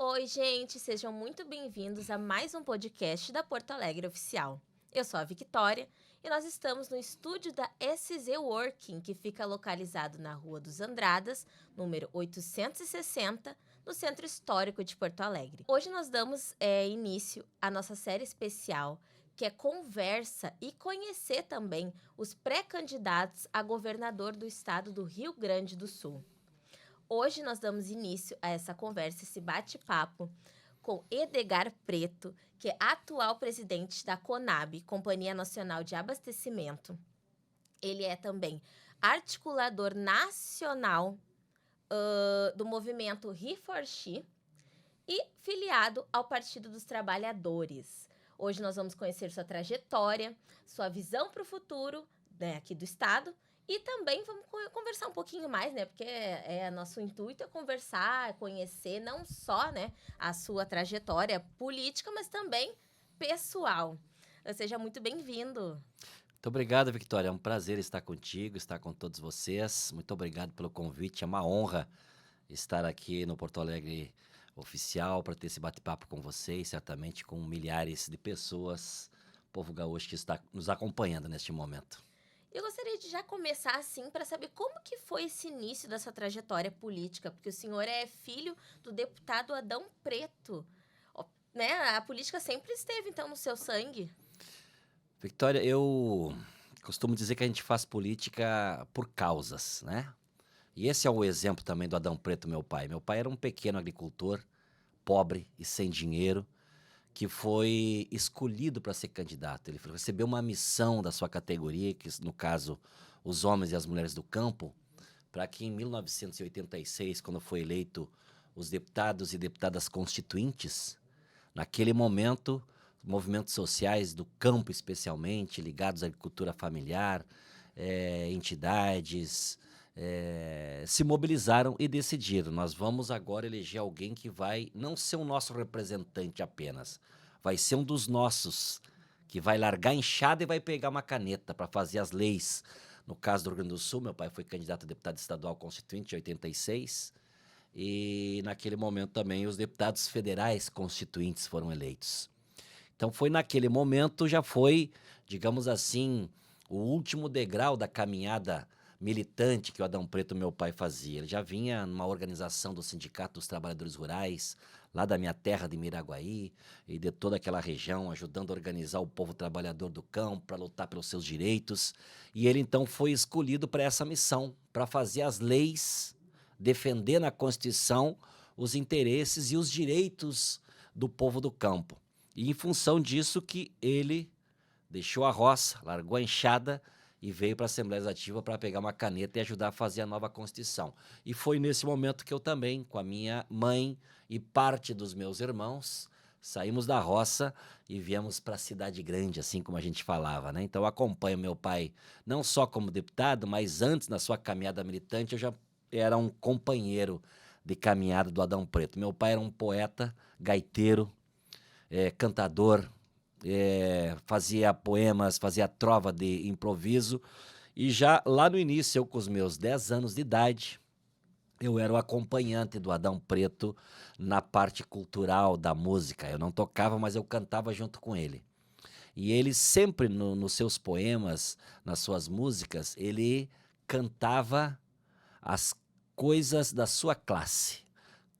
Oi, gente, sejam muito bem-vindos a mais um podcast da Porto Alegre Oficial. Eu sou a Victoria e nós estamos no estúdio da SZ Working, que fica localizado na Rua dos Andradas, número 860, no Centro Histórico de Porto Alegre. Hoje nós damos início à nossa série especial, que é conversa e conhecer também os pré-candidatos a governador do estado do Rio Grande do Sul. Hoje nós damos início a essa conversa, esse bate-papo, com Edgar Preto, que é atual presidente da CONAB, Companhia Nacional de Abastecimento. Ele é também articulador nacional do movimento He4She e filiado ao Partido dos Trabalhadores. Hoje nós vamos conhecer sua trajetória, sua visão para o futuro, né, aqui do estado, e também vamos conversar um pouquinho mais, né? Porque nosso intuito é conversar, conhecer não só, né, a sua trajetória política, mas também pessoal. Seja muito bem-vindo. Muito obrigado, Victoria. É um prazer estar contigo, estar com todos vocês. Muito obrigado pelo convite. É uma honra estar aqui no Porto Alegre Oficial para ter esse bate-papo com vocês, certamente com milhares de pessoas, povo gaúcho que está nos acompanhando neste momento. Eu gostaria de já começar assim para saber como que foi esse início dessa trajetória política, porque o senhor é filho do deputado Adão Preto, né? A política sempre esteve então no seu sangue. Victoria, eu costumo dizer que a gente faz política por causas, né? E esse é o exemplo também do Adão Preto, meu pai. Meu pai era um pequeno agricultor, pobre e sem dinheiro, que foi escolhido para ser candidato. Ele recebeu uma missão da sua categoria, que no caso, os homens e as mulheres do campo, para que em 1986, quando foi eleito os deputados e deputadas constituintes, naquele momento, movimentos sociais do campo especialmente, ligados à agricultura familiar, entidades, se mobilizaram e decidiram: nós vamos agora eleger alguém que vai não ser o nosso representante apenas, vai ser um dos nossos, que vai largar a enxada e vai pegar uma caneta para fazer as leis. No caso do Rio Grande do Sul, meu pai foi candidato a deputado estadual constituinte em 86, e naquele momento também os deputados federais constituintes foram eleitos. Então foi naquele momento, já foi, digamos assim, o último degrau da caminhada militante que o Adão Preto, meu pai, fazia. Ele já vinha numa organização do Sindicato dos Trabalhadores Rurais, lá da minha terra de Miraguaí, e de toda aquela região, ajudando a organizar o povo trabalhador do campo para lutar pelos seus direitos. E ele então foi escolhido para essa missão, para fazer as leis, defender na Constituição os interesses e os direitos do povo do campo. E em função disso que ele deixou a roça, largou a enxada e veio para a Assembleia Legislativa para pegar uma caneta e ajudar a fazer a nova Constituição. E foi nesse momento que eu também, com a minha mãe e parte dos meus irmãos, saímos da roça e viemos para a cidade grande, assim como a gente falava, né? Então eu acompanho meu pai não só como deputado, mas antes, na sua caminhada militante, eu já era um companheiro de caminhada do Adão Preto. Meu pai era um poeta, gaiteiro, cantador, fazia poemas, fazia trova de improviso. E já lá no início, eu com os meus 10 anos de idade, eu era o acompanhante do Adão Preto na parte cultural da música. Eu não tocava, mas eu cantava junto com ele. E ele sempre, nos seus poemas, nas suas músicas, ele cantava as coisas da sua classe,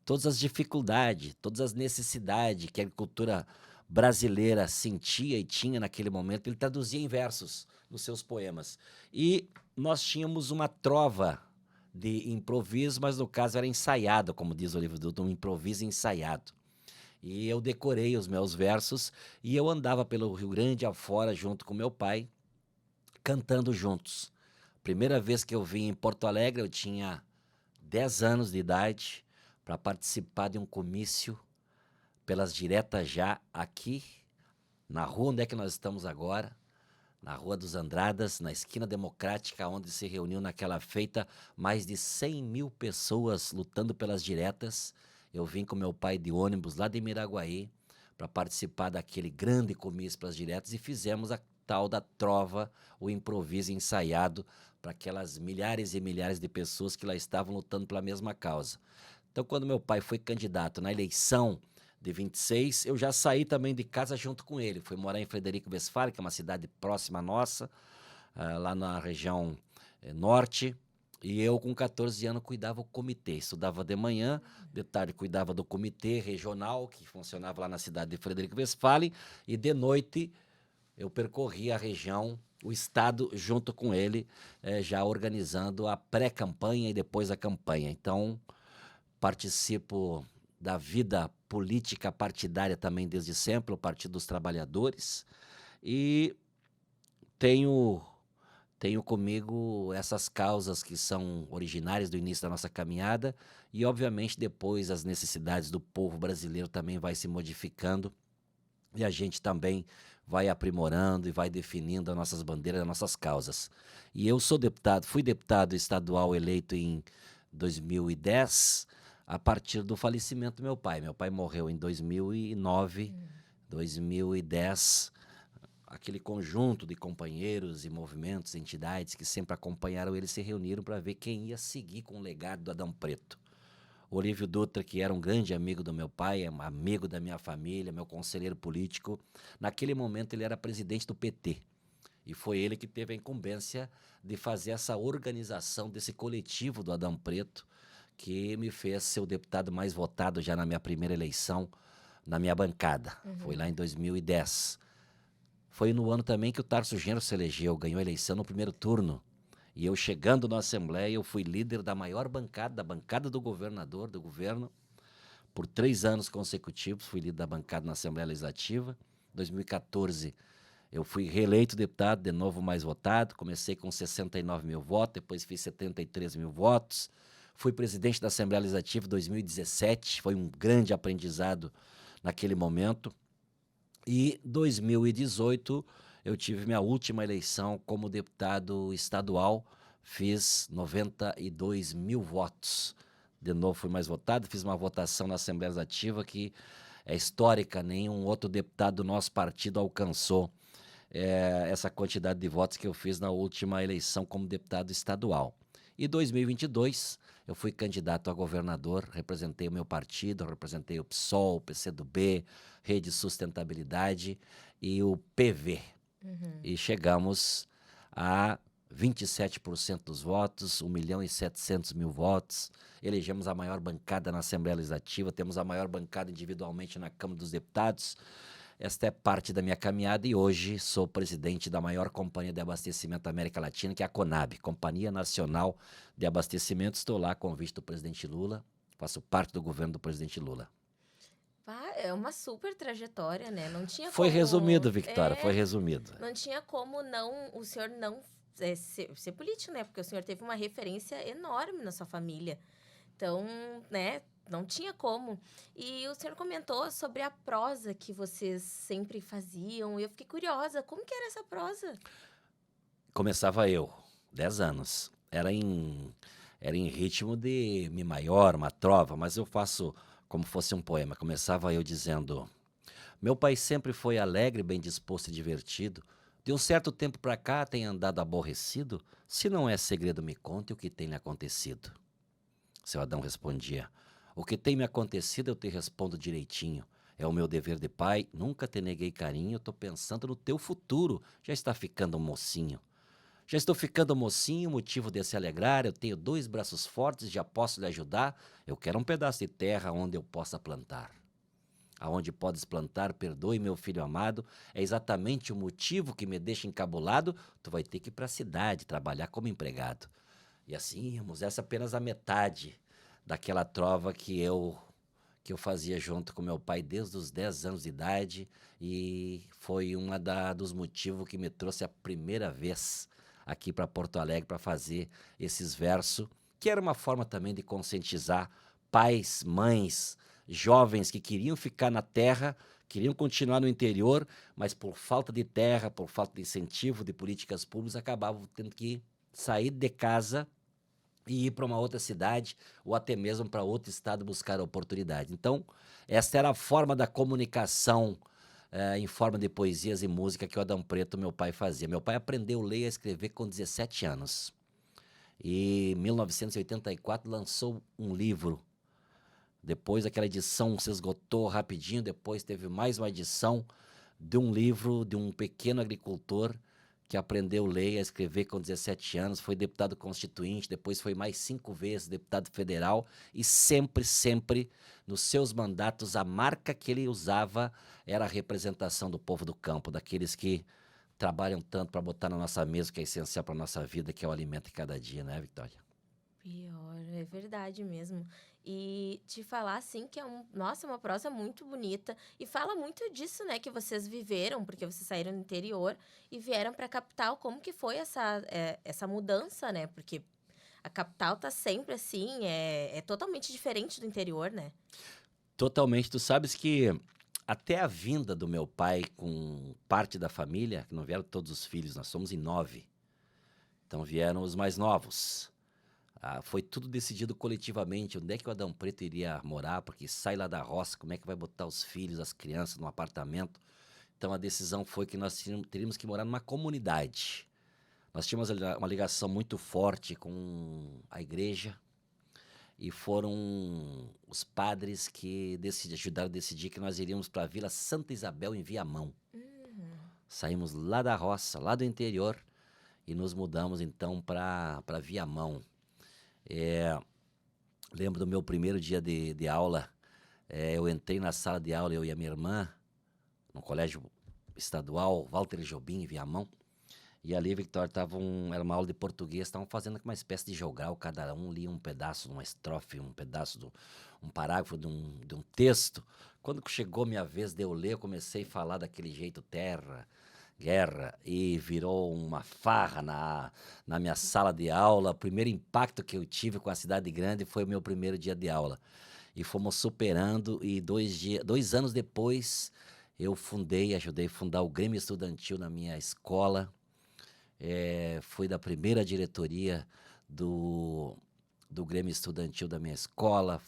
todas as dificuldades, todas as necessidades que a agricultura brasileira sentia e tinha naquele momento, ele traduzia em versos nos seus poemas. E nós tínhamos uma trova de improviso, mas no caso era ensaiado, como diz o livro do um improviso ensaiado. E eu decorei os meus versos e eu andava pelo Rio Grande afora junto com meu pai, cantando juntos. Primeira vez que eu vim em Porto Alegre, eu tinha 10 anos de idade, para participar de um comício pelas diretas já aqui, na rua onde é que nós estamos agora, na Rua dos Andradas, na esquina democrática, onde se reuniu naquela feita mais de 100 mil pessoas lutando pelas diretas. Eu vim com meu pai de ônibus lá de Miraguaí para participar daquele grande comício pelas diretas e fizemos a tal da trova, o improviso ensaiado para aquelas milhares e milhares de pessoas que lá estavam lutando pela mesma causa. Então, quando meu pai foi candidato na eleição de 26, eu já saí também de casa junto com ele. Fui morar em Frederico Westphalen, que é uma cidade próxima à nossa, lá na região norte. E eu, com 14 anos, cuidava do comitê. Estudava de manhã, de tarde cuidava do comitê regional, que funcionava lá na cidade de Frederico Westphalen. E de noite eu percorria a região, o estado, junto com ele, já organizando a pré-campanha e depois a campanha. Então, participo da vida política partidária também desde sempre, o Partido dos Trabalhadores, e tenho tenho comigo essas causas que são originárias do início da nossa caminhada e, obviamente, depois as necessidades do povo brasileiro também vai se modificando e a gente também vai aprimorando e vai definindo as nossas bandeiras, as nossas causas. E eu sou deputado, fui deputado estadual eleito em 2010, a partir do falecimento do meu pai. Meu pai morreu em 2009, 2010. Aquele conjunto de companheiros e movimentos, entidades que sempre acompanharam ele se reuniram para ver quem ia seguir com o legado do Adão Preto. Olívio Dutra, que era um grande amigo do meu pai, amigo da minha família, meu conselheiro político, naquele momento ele era presidente do PT. E foi ele que teve a incumbência de fazer essa organização desse coletivo do Adão Preto, que me fez ser o deputado mais votado já na minha primeira eleição, na minha bancada. Foi lá em 2010. Foi no ano também que o Tarso Genro se elegeu, ganhou a eleição no primeiro turno. E eu chegando na Assembleia, eu fui líder da maior bancada, da bancada do governador, do governo, por 3 anos consecutivos, fui líder da bancada na Assembleia Legislativa. Em 2014, eu fui reeleito deputado, de novo mais votado, comecei com 69 mil votos, depois fiz 73 mil votos. Fui presidente da Assembleia Legislativa em 2017, foi um grande aprendizado naquele momento. E 2018 eu tive minha última eleição como deputado estadual, fiz 92 mil votos. De novo fui mais votado, fiz uma votação na Assembleia Legislativa que é histórica, nenhum outro deputado do nosso partido alcançou essa quantidade de votos que eu fiz na última eleição como deputado estadual. E 2022 eu fui candidato a governador, representei o meu partido, representei o PSOL, o PCdoB, Rede Sustentabilidade e o PV. E chegamos a 27% dos votos, 1.700.000 votos. Elegemos a maior bancada na Assembleia Legislativa, temos a maior bancada individualmente na Câmara dos Deputados. Esta é parte da minha caminhada e hoje sou presidente da maior companhia de abastecimento da América Latina, que é a CONAB, Companhia Nacional de Abastecimento. Estou lá a convite do presidente Lula, faço parte do governo do presidente Lula. É uma super trajetória, né? Não tinha Foi como... resumido, Victoria, foi resumido. Não tinha como o senhor não ser político, né? Porque o senhor teve uma referência enorme na sua família. Então, né, não tinha como. E o senhor comentou sobre a prosa que vocês sempre faziam. E eu fiquei curiosa, como que era essa prosa? Começava eu, 10 anos. Era em ritmo de Mi maior, uma trova, mas eu faço como fosse um poema. Começava eu dizendo: meu pai sempre foi alegre, bem disposto e divertido. De um certo tempo pra cá tem andado aborrecido. Se não é segredo, me conte o que tem lhe acontecido. Seu Adão respondia: o que tem me acontecido eu te respondo direitinho. É o meu dever de pai, nunca te neguei carinho, tô pensando no teu futuro, já está ficando um mocinho. Já estou ficando mocinho, motivo de se alegrar, eu tenho 2 braços fortes, já posso lhe ajudar. Eu quero um pedaço de terra onde eu possa plantar. Aonde podes plantar, perdoe, meu filho amado, é exatamente o motivo que me deixa encabulado, tu vai ter que ir para a cidade, trabalhar como empregado. E assim íamos, essa é apenas a metade daquela trova que eu fazia junto com meu pai desde os 10 anos de idade e foi dos motivos que me trouxe a primeira vez aqui para Porto Alegre para fazer esses versos, que era uma forma também de conscientizar pais, mães, jovens que queriam ficar na terra, queriam continuar no interior, mas por falta de terra, por falta de incentivo de políticas públicas, acabavam tendo que sair de casa e ir para uma outra cidade ou até mesmo para outro estado buscar oportunidade. Então, esta era a forma da comunicação em forma de poesias e música que o Adão Preto, meu pai, fazia. Meu pai aprendeu a ler e a escrever com 17 anos. E em 1984 lançou um livro Depois aquela edição se esgotou rapidinho, depois teve mais uma edição de um livro de um pequeno agricultor que aprendeu a ler e a escrever com 17 anos, foi deputado constituinte, depois foi mais 5 vezes deputado federal e sempre, sempre, nos seus mandatos, a marca que ele usava era a representação do povo do campo, daqueles que trabalham tanto para botar na nossa mesa, que é essencial para a nossa vida, que é o alimento de cada dia, né, Victória? Pior, é verdade mesmo. E te falar assim que nossa, uma prosa muito bonita e fala muito disso, né, que vocês viveram, porque vocês saíram do interior e vieram para a capital. Como que foi essa mudança, né? Porque a capital tá sempre assim, é totalmente diferente do interior, né? Totalmente. Tu sabes que até a vinda do meu pai com parte da família, que não vieram todos os filhos, nós somos em 9, então vieram os mais novos. Foi tudo decidido coletivamente, onde é que o Adão Preto iria morar, porque sai lá da roça, como é que vai botar os filhos, as crianças num apartamento. Então a decisão foi que nós teríamos que morar numa comunidade. Nós tínhamos uma ligação muito forte com a igreja e foram os padres que ajudaram a decidir que nós iríamos para a Vila Santa Isabel, em Viamão. Saímos lá da roça, lá do interior, e nos mudamos então para Viamão. Lembro do meu primeiro dia de aula. Eu entrei na sala de aula, eu e a minha irmã, no colégio estadual Walter Jobim, em Viamão. E ali, Victor, era uma aula de português, estavam fazendo uma espécie de jogral, cada um lia um pedaço de uma estrofe, um pedaço um parágrafo de um texto. Quando chegou minha vez de eu ler, eu comecei a falar daquele jeito, terra, guerra, e virou uma farra na minha sala de aula. O primeiro impacto que eu tive com a cidade grande foi o meu primeiro dia de aula. E fomos superando, e 2 anos depois, eu ajudei a fundar o Grêmio Estudantil na minha escola. Fui da primeira diretoria do Grêmio Estudantil da minha escola.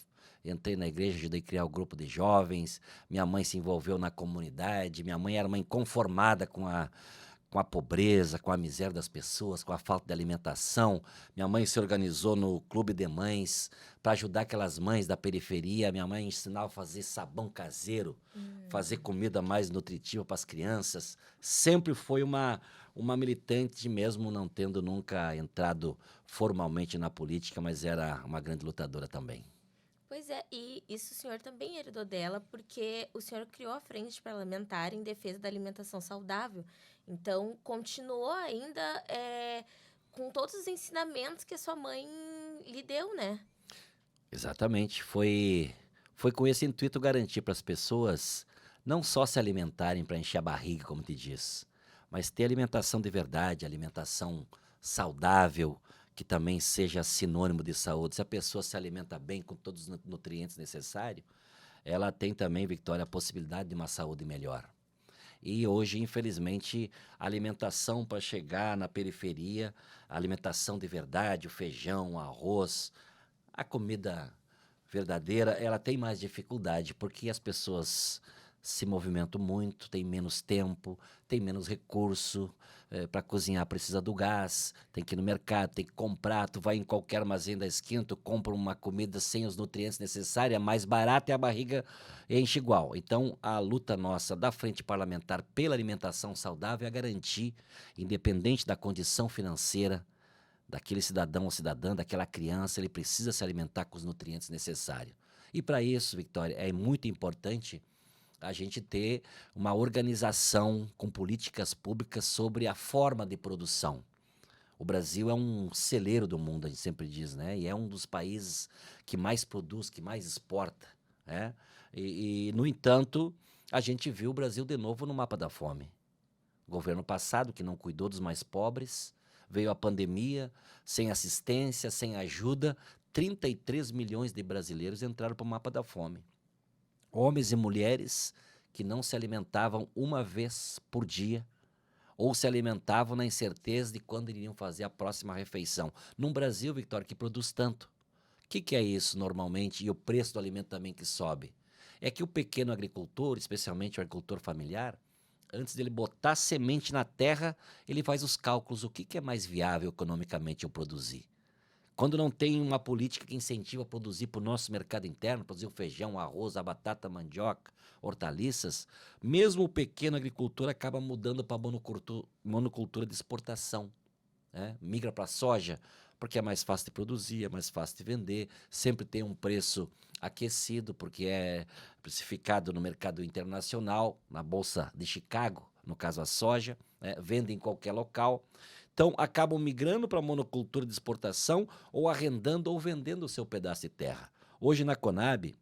Entrei na igreja, ajudei a criar o grupo de jovens. Minha mãe se envolveu na comunidade. Minha mãe era uma inconformada com a pobreza, com a miséria das pessoas, com a falta de alimentação. Minha mãe se organizou no clube de mães para ajudar aquelas mães da periferia. Minha mãe ensinava a fazer sabão caseiro, fazer comida mais nutritiva para as crianças. Sempre foi uma militante, mesmo não tendo nunca entrado formalmente na política, mas era uma grande lutadora também. Pois é, e isso o senhor também herdou dela, porque o senhor criou a Frente Parlamentar em Defesa da Alimentação Saudável. Então, continuou ainda com todos os ensinamentos que a sua mãe lhe deu, né? Exatamente. Foi com esse intuito garantir para as pessoas não só se alimentarem para encher a barriga, como te diz, mas ter alimentação de verdade, alimentação saudável, que também seja sinônimo de saúde. Se a pessoa se alimenta bem com todos os nutrientes necessários, ela tem também, Victória, a possibilidade de uma saúde melhor. E hoje, infelizmente, a alimentação para chegar na periferia, a alimentação de verdade, o feijão, o arroz, a comida verdadeira, ela tem mais dificuldade, porque as pessoas se movimentam muito, têm menos tempo, têm menos recurso. Para cozinhar precisa do gás, tem que ir no mercado, tem que comprar. Tu vai em qualquer armazém da esquina, tu compra uma comida sem os nutrientes necessários, é mais barata e a barriga enche igual. Então, a luta nossa da Frente Parlamentar pela alimentação saudável é garantir, independente da condição financeira, daquele cidadão ou cidadã, daquela criança, ele precisa se alimentar com os nutrientes necessários. E para isso, Victória, é muito importante a gente ter uma organização com políticas públicas sobre a forma de produção. O Brasil é um celeiro do mundo, a gente sempre diz, né? E é um dos países que mais produz, que mais exporta, né? No entanto, a gente viu o Brasil de novo no mapa da fome. O governo passado, que não cuidou dos mais pobres, veio a pandemia, sem assistência, sem ajuda, 33 milhões de brasileiros entraram para o mapa da fome. Homens e mulheres que não se alimentavam uma vez por dia ou se alimentavam na incerteza de quando iriam fazer a próxima refeição. Num Brasil, Victor, que produz tanto. O que é isso normalmente? E o preço do alimento também que sobe. É que o pequeno agricultor, especialmente o agricultor familiar, antes dele botar semente na terra, ele faz os cálculos. O que é mais viável economicamente eu produzir? Quando não tem uma política que incentiva a produzir para o nosso mercado interno, produzir o feijão, o arroz, a batata, a mandioca, hortaliças, mesmo o pequeno agricultor acaba mudando para monocultura de exportação, né? Migra para a soja, porque é mais fácil de produzir, é mais fácil de vender, sempre tem um preço aquecido, porque é precificado no mercado internacional, na Bolsa de Chicago, no caso a soja, né? Vende em qualquer local. Então, acabam migrando para a monocultura de exportação ou arrendando ou vendendo o seu pedaço de terra. Hoje, na Conab,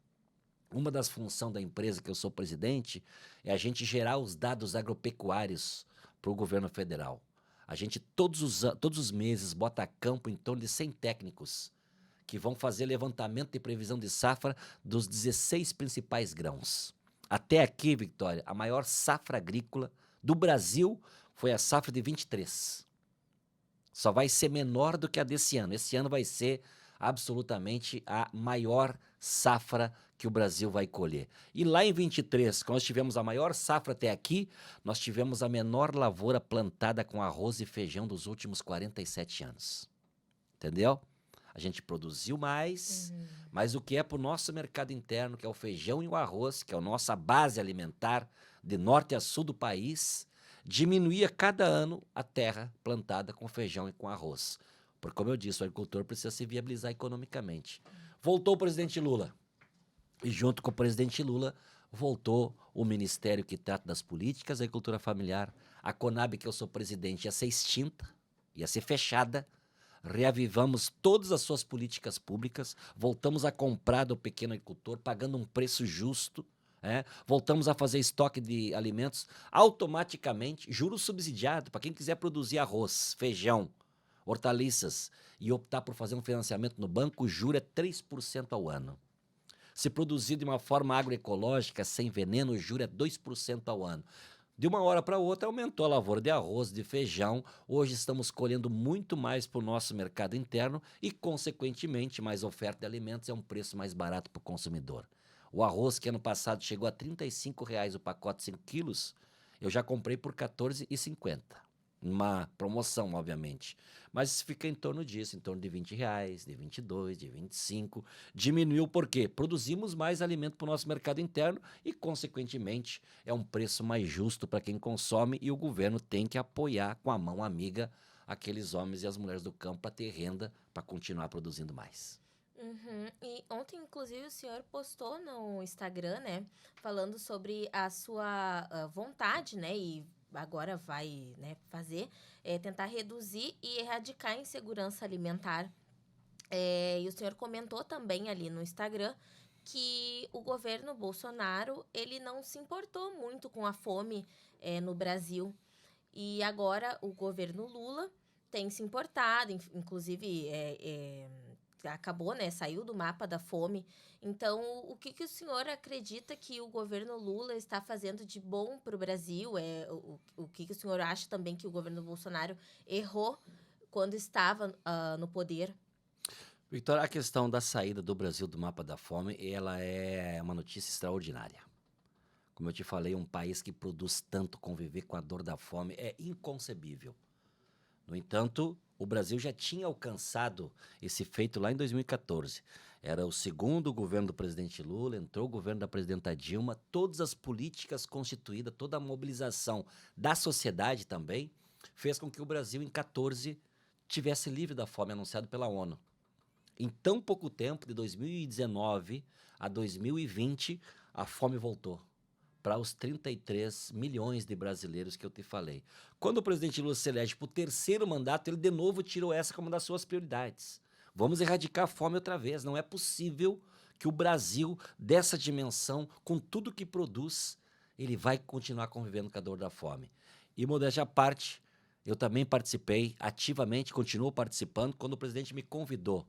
uma das funções da empresa que eu sou presidente é a gente gerar os dados agropecuários para o governo federal. A gente, todos os meses, bota a campo em torno de 100 técnicos que vão fazer levantamento de previsão de safra dos 16 principais grãos. Até aqui, Victória, a maior safra agrícola do Brasil foi a safra de 23. Só vai ser menor do que a desse ano. Esse ano vai ser absolutamente a maior safra que o Brasil vai colher. E lá em 23, quando nós tivemos a maior safra até aqui, nós tivemos a menor lavoura plantada com arroz e feijão dos últimos 47 anos. Entendeu? A gente produziu mais, mas o que é para o nosso mercado interno, que é o feijão e o arroz, que é a nossa base alimentar de norte a sul do país, diminuía cada ano a terra plantada com feijão e com arroz. Porque, como eu disse, o agricultor precisa se viabilizar economicamente. Voltou o presidente Lula. E junto com o presidente Lula, voltou o ministério que trata das políticas da agricultura familiar. A Conab, que eu sou presidente, ia ser extinta, ia ser fechada. Reavivamos todas as suas políticas públicas, voltamos a comprar do pequeno agricultor, pagando um preço justo. Voltamos a fazer estoque de alimentos automaticamente, juros subsidiado para quem quiser produzir arroz, feijão, hortaliças e optar por fazer um financiamento no banco, o juro é 3% ao ano. Se produzir de uma forma agroecológica, sem veneno, o juro é 2% ao ano. De uma hora para outra aumentou a lavoura de arroz, de feijão. Hoje estamos colhendo muito mais para o nosso mercado interno e, consequentemente, mais oferta de alimentos é um preço mais barato para o consumidor. O arroz, que ano passado chegou a R$ 35,00 o pacote 5 quilos, eu já comprei por R$ 14,50. Uma promoção, obviamente. Mas fica em torno disso, em torno de R$ 20,00, de 22, de 25. Diminuiu por quê? Produzimos mais alimento para o nosso mercado interno e, consequentemente, é um preço mais justo para quem consome e o governo tem que apoiar com a mão amiga aqueles homens e as mulheres do campo para ter renda para continuar produzindo mais. E ontem, inclusive, o senhor postou no Instagram, né, falando sobre a sua vontade, né, e agora vai, né, fazer, tentar reduzir e erradicar a insegurança alimentar. E o senhor comentou também ali no Instagram que o governo Bolsonaro, ele não se importou muito com a fome no Brasil. E agora o governo Lula tem se importado, inclusive acabou, né? Saiu do mapa da fome. Então, o que o senhor acredita que o governo Lula está fazendo de bom para o Brasil? O que o senhor acha também que o governo Bolsonaro errou quando estava no poder? Victoria, a questão da saída do Brasil do mapa da fome, ela é uma notícia extraordinária. Como eu te falei, um país que produz tanto, conviver com a dor da fome é inconcebível. No entanto, o Brasil já tinha alcançado esse feito lá em 2014. Era o segundo governo do presidente Lula, entrou o governo da presidenta Dilma, todas as políticas constituídas, toda a mobilização da sociedade também, fez com que o Brasil, em 2014, tivesse livre da fome, anunciado pela ONU. Em tão pouco tempo, de 2019 a 2020, a fome voltou para os 33 milhões de brasileiros que eu te falei. Quando o presidente Lula se elege para o terceiro mandato, ele de novo tirou essa como uma das suas prioridades. Vamos erradicar a fome outra vez. Não é possível que o Brasil, dessa dimensão, com tudo que produz, ele vai continuar convivendo com a dor da fome. E, modéstia à parte, eu também participei ativamente, continuo participando, quando o presidente me convidou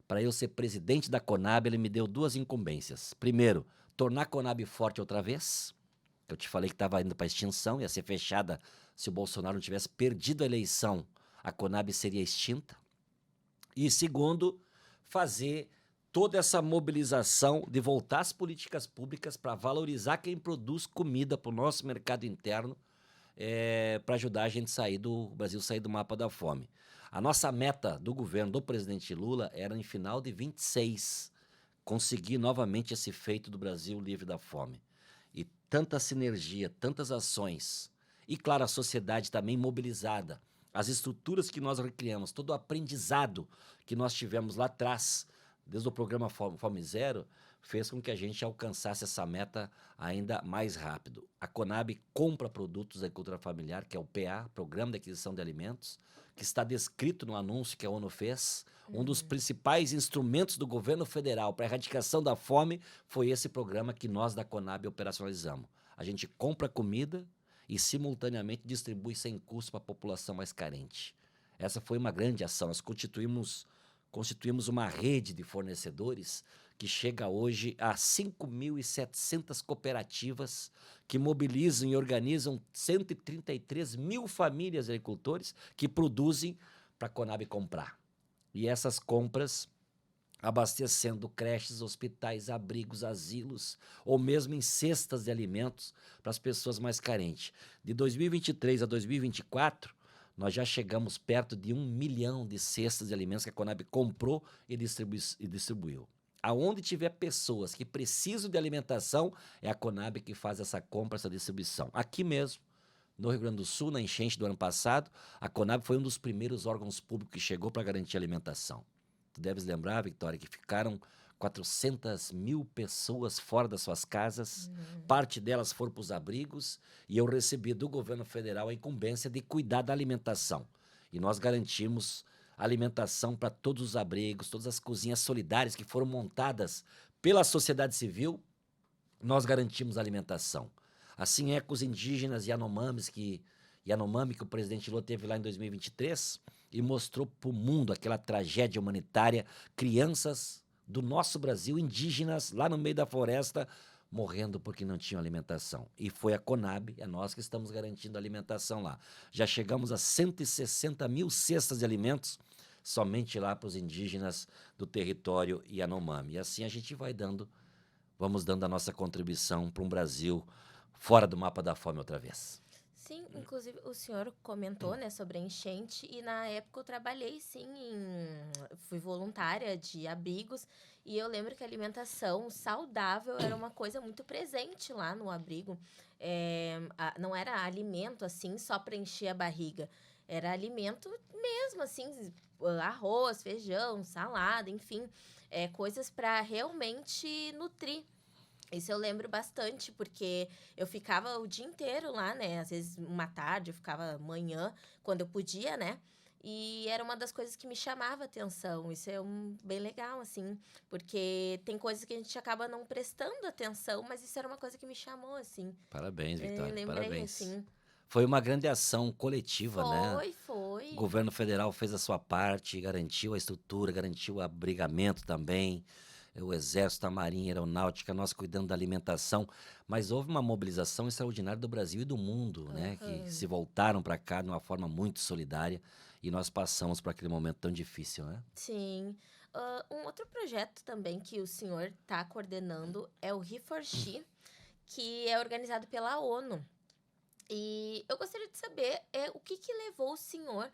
para eu ser presidente da Conab, ele me deu duas incumbências. Primeiro, tornar a Conab forte outra vez. Eu te falei que estava indo para extinção, ia ser fechada se o Bolsonaro não tivesse perdido a eleição, a Conab seria extinta. E segundo, fazer toda essa mobilização de voltar às políticas públicas para valorizar quem produz comida para o nosso mercado interno, para ajudar a gente o Brasil sair do mapa da fome. A nossa meta do governo do presidente Lula era, em final de 26, conseguir novamente esse feito do Brasil livre da fome. E tanta sinergia, tantas ações, e claro, a sociedade também mobilizada, as estruturas que nós recriamos, todo o aprendizado que nós tivemos lá atrás, desde o programa Fome Zero, fez com que a gente alcançasse essa meta ainda mais rápido. A Conab compra produtos da agricultura familiar, que é o PA, Programa de Aquisição de Alimentos, que está descrito no anúncio que a ONU fez. Um dos principais instrumentos do governo federal para a erradicação da fome foi esse programa que nós da Conab operacionalizamos. A gente compra comida e simultaneamente distribui sem custo para a população mais carente. Essa foi uma grande ação. Nós constituímos uma rede de fornecedores que chega hoje a 5.700 cooperativas que mobilizam e organizam 133 mil famílias de agricultores que produzem para a Conab comprar. E essas compras abastecendo creches, hospitais, abrigos, asilos, ou mesmo em cestas de alimentos para as pessoas mais carentes. De 2023 a 2024, nós já chegamos perto de 1 milhão de cestas de alimentos que a Conab comprou e distribuiu. Aonde tiver pessoas que precisam de alimentação, é a Conab que faz essa compra, essa distribuição. Aqui mesmo, no Rio Grande do Sul, na enchente do ano passado, a Conab foi um dos primeiros órgãos públicos que chegou para garantir a alimentação. Tu deves lembrar, Victória, que ficaram 400 mil pessoas fora das suas casas, parte delas foram para os abrigos, e eu recebi do governo federal a incumbência de cuidar da alimentação. E nós garantimos alimentação para todos os abrigos, todas as cozinhas solidárias que foram montadas pela sociedade civil, nós garantimos alimentação. Assim é com os indígenas Yanomami que o presidente Lula teve lá em 2023 e mostrou para o mundo aquela tragédia humanitária, crianças do nosso Brasil, indígenas, lá no meio da floresta, morrendo porque não tinham alimentação. E foi a Conab, é nós que estamos garantindo a alimentação lá. Já chegamos a 160 mil cestas de alimentos somente lá para os indígenas do território Yanomami. E assim a gente vamos dando a nossa contribuição para um Brasil fora do mapa da fome outra vez. Sim, inclusive o senhor comentou, né, sobre a enchente, e na época eu trabalhei, sim, fui voluntária de abrigos, e eu lembro que a alimentação saudável era uma coisa muito presente lá no abrigo. Não era alimento, assim, só para encher a barriga, era alimento mesmo, assim, arroz, feijão, salada, enfim, coisas para realmente nutrir. Isso eu lembro bastante, porque eu ficava o dia inteiro lá, né? Às vezes uma tarde, eu ficava manhã, quando eu podia, né? E era uma das coisas que me chamava atenção. Isso é bem legal, assim, porque tem coisas que a gente acaba não prestando atenção, mas isso era uma coisa que me chamou, assim. Parabéns, Victória, Lembrei, parabéns. assim. Foi uma grande ação coletiva, né? Foi. O governo federal fez a sua parte, garantiu a estrutura, garantiu o abrigamento também. O Exército, a Marinha, a Aeronáutica, nós cuidando da alimentação. Mas houve uma mobilização extraordinária do Brasil e do mundo, né? Que se voltaram para cá de uma forma muito solidária e nós passamos por aquele momento tão difícil, né? Sim. Um outro projeto também que o senhor está coordenando é o He4She, que é organizado pela ONU. E eu gostaria de saber o que levou o senhor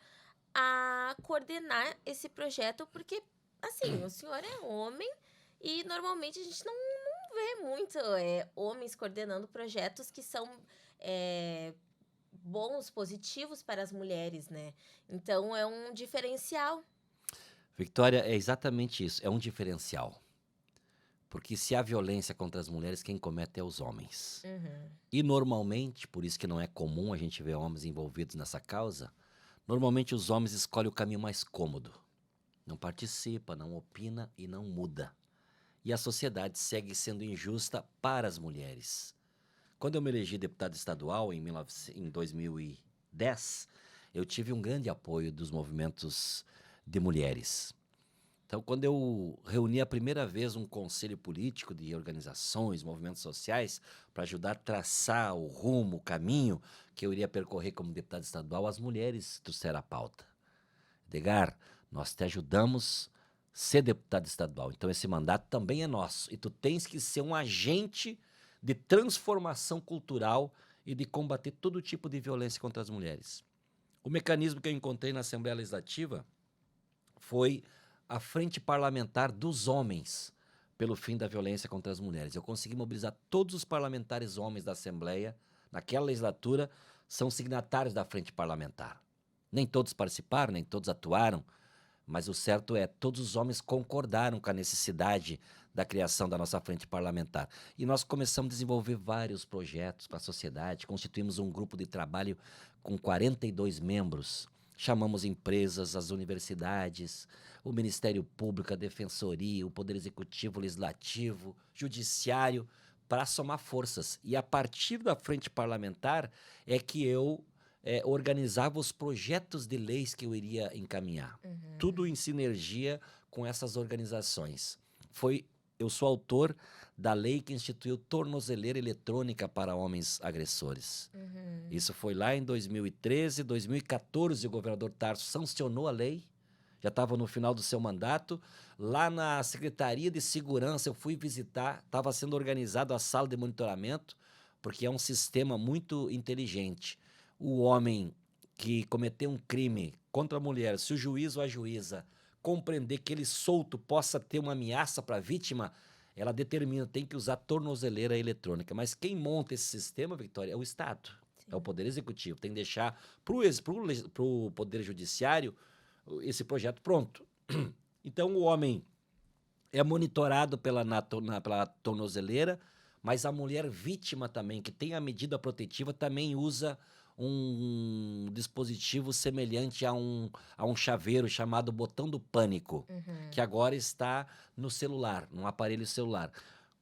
a coordenar esse projeto, porque, assim, o senhor é homem e normalmente a gente não vê muito homens coordenando projetos que são bons, positivos para as mulheres, né? Então, é um diferencial. Victória, é exatamente isso, é um diferencial. Porque se há violência contra as mulheres, quem comete é os homens. E normalmente, por isso que não é comum a gente ver homens envolvidos nessa causa, normalmente os homens escolhem o caminho mais cômodo. Não participa, não opina e não muda. E a sociedade segue sendo injusta para as mulheres. Quando eu me elegi deputado estadual em 2010, eu tive um grande apoio dos movimentos de mulheres. Então, quando eu reuni a primeira vez um conselho político de organizações, movimentos sociais, para ajudar a traçar o rumo, o caminho que eu iria percorrer como deputado estadual, as mulheres trouxeram a pauta. Edgar, nós te ajudamos a ser deputado estadual, então esse mandato também é nosso. E tu tens que ser um agente de transformação cultural e de combater todo tipo de violência contra as mulheres. O mecanismo que eu encontrei na Assembleia Legislativa foi a Frente Parlamentar dos Homens pelo fim da violência contra as mulheres. Eu consegui mobilizar todos os parlamentares homens da Assembleia, naquela legislatura, são signatários da Frente Parlamentar. Nem todos participaram, nem todos atuaram, mas o certo é, todos os homens concordaram com a necessidade da criação da nossa frente parlamentar. E nós começamos a desenvolver vários projetos para a sociedade, constituímos um grupo de trabalho com 42 membros, chamamos empresas, as universidades, o Ministério Público, a Defensoria, o Poder Executivo, Legislativo, Judiciário, para somar forças. E a partir da frente parlamentar é que eu organizava os projetos de leis que eu iria encaminhar. Tudo em sinergia com essas organizações. Eu sou autor da lei que instituiu tornozeleira eletrônica para homens agressores. Isso foi lá em 2013, 2014, o governador Tarso sancionou a lei, já estava no final do seu mandato. Lá na Secretaria de Segurança eu fui visitar, estava sendo organizado a sala de monitoramento, porque é um sistema muito inteligente. O homem que cometeu um crime contra a mulher, se o juiz ou a juíza compreender que ele solto possa ter uma ameaça para a vítima, ela determina, tem que usar tornozeleira eletrônica. Mas quem monta esse sistema, Victória, é o Estado, é o Poder Executivo. Tem que deixar para o Poder Judiciário esse projeto pronto. Então o homem é monitorado pela tornozeleira, mas a mulher vítima também, que tem a medida protetiva, também usa um dispositivo semelhante a um chaveiro chamado botão do pânico, que agora está no celular, num aparelho celular.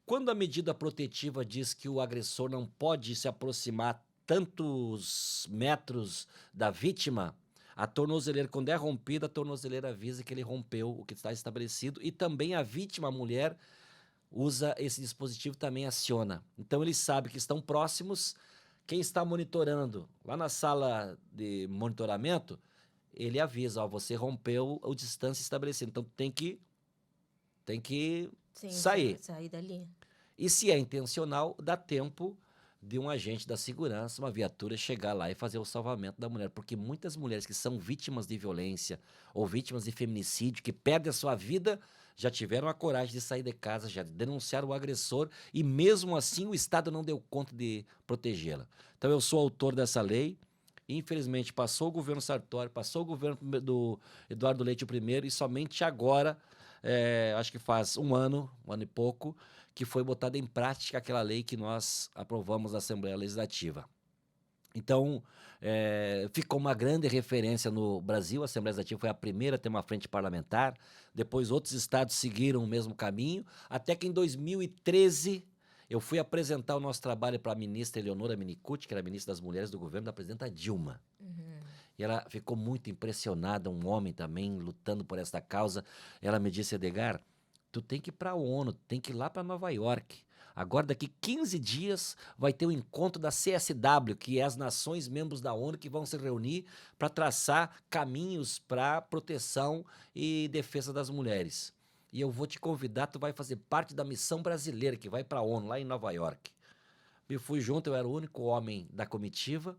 Quando a medida protetiva diz que o agressor não pode se aproximar tantos metros da vítima, a tornozeleira, quando é rompida, a tornozeleira avisa que ele rompeu o que está estabelecido, e também a vítima, a mulher, usa esse dispositivo, também aciona. Então ele sabe que estão próximos. Quem está monitorando lá na sala de monitoramento, ele avisa, ó, você rompeu a distância estabelecida, então tem que sair dali. E se é intencional, dá tempo de um agente da segurança, uma viatura, chegar lá e fazer o salvamento da mulher. Porque muitas mulheres que são vítimas de violência ou vítimas de feminicídio, que perdem a sua vida, já tiveram a coragem de sair de casa, já denunciaram o agressor e mesmo assim o Estado não deu conta de protegê-la. Então eu sou autor dessa lei. Infelizmente passou o governo Sartori, passou o governo do Eduardo Leite o primeiro, e somente agora, acho que faz um ano e pouco, que foi botada em prática aquela lei que nós aprovamos na Assembleia Legislativa. Então, ficou uma grande referência no Brasil. A Assembleia Legislativa foi a primeira a ter uma frente parlamentar, depois outros estados seguiram o mesmo caminho, até que em 2013 eu fui apresentar o nosso trabalho para a ministra Eleonora Minicucci, que era a ministra das Mulheres do governo da presidenta Dilma. E ela ficou muito impressionada, um homem também lutando por esta causa. Ela me disse: Edgar, tu tem que ir para a ONU, tem que ir lá para Nova York. Agora, daqui 15 dias, vai ter o encontro da CSW, que é as nações membros da ONU que vão se reunir para traçar caminhos para proteção e defesa das mulheres. E eu vou te convidar, tu vai fazer parte da missão brasileira que vai para a ONU, lá em Nova York. Eu fui junto, eu era o único homem da comitiva,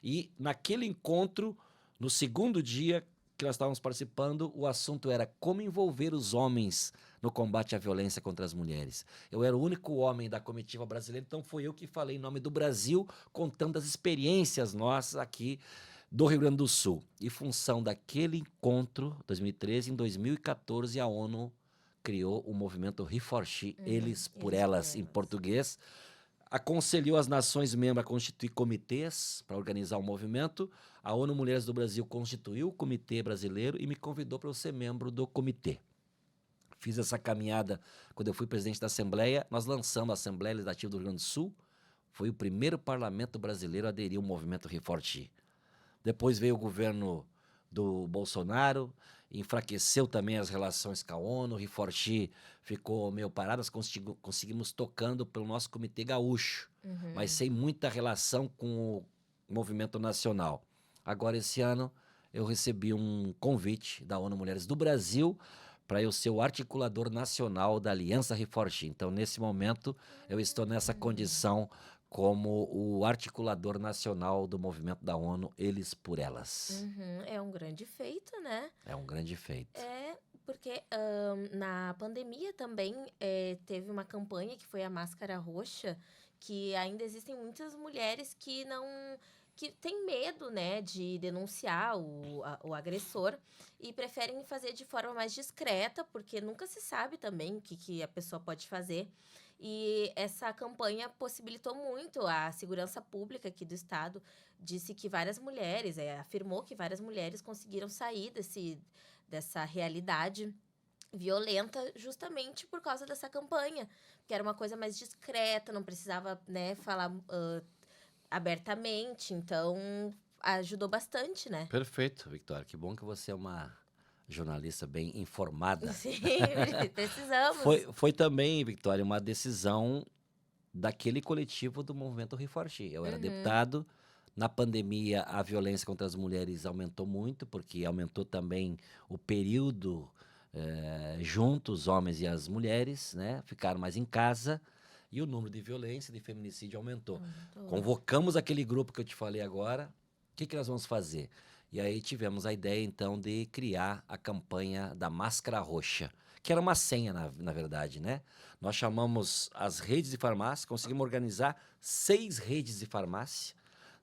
e naquele encontro, no segundo dia que nós estávamos participando, o assunto era como envolver os homens no combate à violência contra as mulheres. Eu era o único homem da comitiva brasileira, então foi eu que falei em nome do Brasil, contando as experiências nossas aqui do Rio Grande do Sul. E função daquele encontro, 2013, em 2014, a ONU criou o movimento He4She, eles por elas, em português, aconselhou as nações membros a constituir comitês para organizar o movimento. A ONU Mulheres do Brasil constituiu o Comitê Brasileiro e me convidou para eu ser membro do comitê. Fiz essa caminhada quando eu fui presidente da Assembleia. Nós lançamos a Assembleia Legislativa do Rio Grande do Sul. Foi o primeiro parlamento brasileiro a aderir ao movimento He4She. Depois veio o governo do Bolsonaro, enfraqueceu também as relações com a ONU, He4She ficou meio parado, nós conseguimos tocando pelo nosso Comitê Gaúcho, mas sem muita relação com o movimento nacional. Agora, esse ano, eu recebi um convite da ONU Mulheres do Brasil para eu ser o articulador nacional da Aliança He4She. Então, nesse momento, eu estou nessa condição como o articulador nacional do movimento da ONU Eles por Elas. É um grande feito, né? É um grande feito. É, porque na pandemia também teve uma campanha que foi a Máscara Roxa, que ainda existem muitas mulheres que não que têm medo, né, de denunciar o agressor e preferem fazer de forma mais discreta, porque nunca se sabe também o que a pessoa pode fazer. E essa campanha possibilitou muito a segurança pública aqui do estado, disse que várias mulheres, afirmou que várias mulheres conseguiram sair dessa realidade violenta justamente por causa dessa campanha, que era uma coisa mais discreta, não precisava, né, falar abertamente, então ajudou bastante, né? Perfeito, Victoria. Que bom que você é uma jornalista bem informada. Sim, precisamos. Foi também, Victoria, uma decisão daquele coletivo do movimento Reforti. Eu era deputado. Na pandemia, a violência contra as mulheres aumentou muito, porque aumentou também o período juntos, os homens e as mulheres, né? Ficaram mais em casa e o número de violência, de feminicídio aumentou. Convocamos aquele grupo que eu te falei agora. O que nós vamos fazer? E aí tivemos a ideia, então, de criar a campanha da Máscara Roxa, que era uma senha, na verdade, né? Nós chamamos as redes de farmácia, conseguimos organizar 6 redes de farmácia,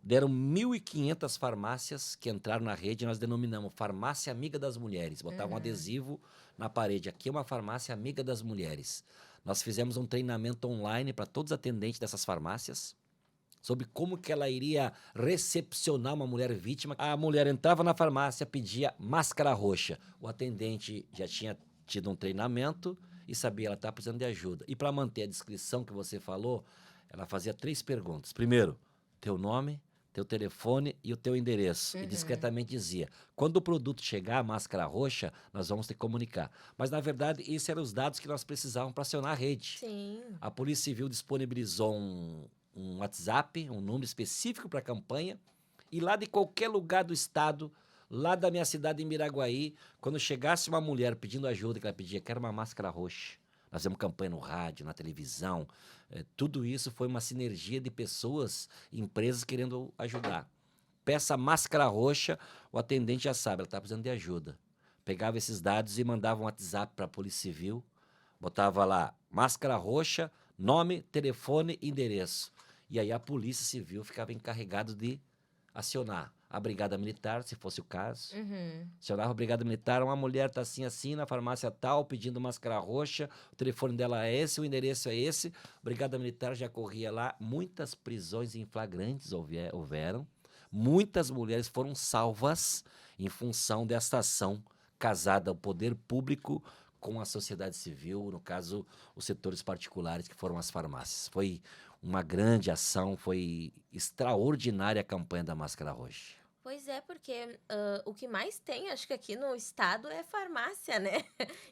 deram 1.500 farmácias que entraram na rede, nós denominamos Farmácia Amiga das Mulheres, botava um adesivo na parede, aqui é uma farmácia amiga das mulheres. Nós fizemos um treinamento online para todos os atendentes dessas farmácias, sobre como que ela iria recepcionar uma mulher vítima. A mulher entrava na farmácia, pedia máscara roxa. O atendente já tinha tido um treinamento e sabia ela está precisando de ajuda. E para manter a descrição que você falou, ela fazia 3 perguntas. Primeiro, teu nome, teu telefone e o teu endereço. E discretamente dizia, quando o produto chegar, a máscara roxa, nós vamos te comunicar. Mas, na verdade, esses eram os dados que nós precisávamos para acionar a rede. Sim. A Polícia Civil disponibilizou um WhatsApp, um número específico para a campanha, e lá de qualquer lugar do estado, lá da minha cidade, em Miraguaí, quando chegasse uma mulher pedindo ajuda, que ela pedia, quero uma máscara roxa. Nós fizemos campanha no rádio, na televisão, tudo isso foi uma sinergia de pessoas, empresas querendo ajudar. Peça máscara roxa, o atendente já sabe, ela está precisando de ajuda. Pegava esses dados e mandava um WhatsApp para a Polícia Civil, botava lá, máscara roxa, nome, telefone, endereço. E aí a Polícia Civil ficava encarregado de acionar a Brigada Militar, se fosse o caso. Acionava a Brigada Militar, uma mulher está assim, na farmácia tal, pedindo máscara roxa, o telefone dela é esse, o endereço é esse. A Brigada Militar já corria lá, muitas prisões em flagrantes houveram, muitas mulheres foram salvas em função desta ação casada ao poder público com a sociedade civil, no caso, os setores particulares que foram as farmácias. Foi uma grande ação, foi extraordinária a campanha da Máscara Roxa. Pois é, porque o que mais tem, acho que aqui no estado, é farmácia, né?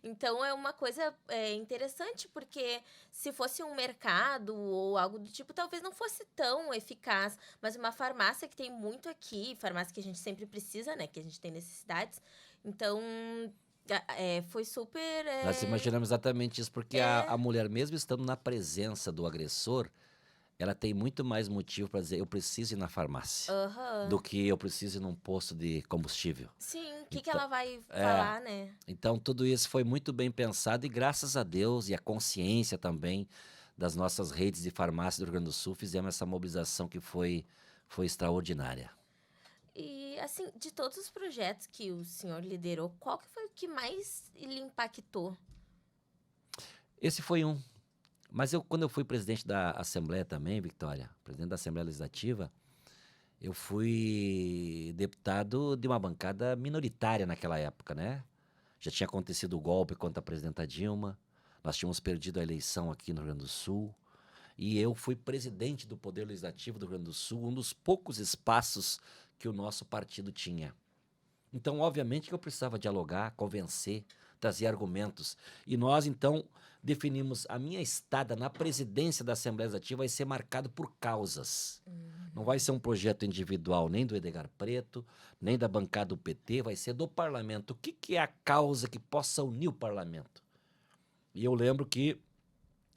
Então é uma coisa interessante, porque se fosse um mercado ou algo do tipo, talvez não fosse tão eficaz. Mas uma farmácia que tem muito aqui, farmácia que a gente sempre precisa, né? Que a gente tem necessidades. Então, foi super. Nós imaginamos exatamente isso, porque a mulher, mesmo estando na presença do agressor, ela tem muito mais motivo para dizer eu preciso ir na farmácia do que eu preciso ir num posto de combustível. Sim, o que ela vai falar, né? Então, tudo isso foi muito bem pensado e graças a Deus e a consciência também das nossas redes de farmácia do Rio Grande do Sul, fizemos essa mobilização que foi extraordinária. E, assim, de todos os projetos que o senhor liderou, qual que foi o que mais lhe impactou? Esse foi um. Mas quando eu fui presidente da Assembleia também, Victoria, presidente da Assembleia Legislativa, eu fui deputado de uma bancada minoritária naquela época, né? Já tinha acontecido o golpe contra a presidenta Dilma, nós tínhamos perdido a eleição aqui no Rio Grande do Sul, e eu fui presidente do Poder Legislativo do Rio Grande do Sul, um dos poucos espaços que o nosso partido tinha. Então, obviamente que eu precisava dialogar, convencer, trazer argumentos. E nós, então, definimos a minha estada na presidência da Assembleia Legislativa vai ser marcado por causas. Não vai ser um projeto individual nem do Edgar Preto, nem da bancada do PT, vai ser do parlamento. O que é a causa que possa unir o parlamento? E eu lembro que,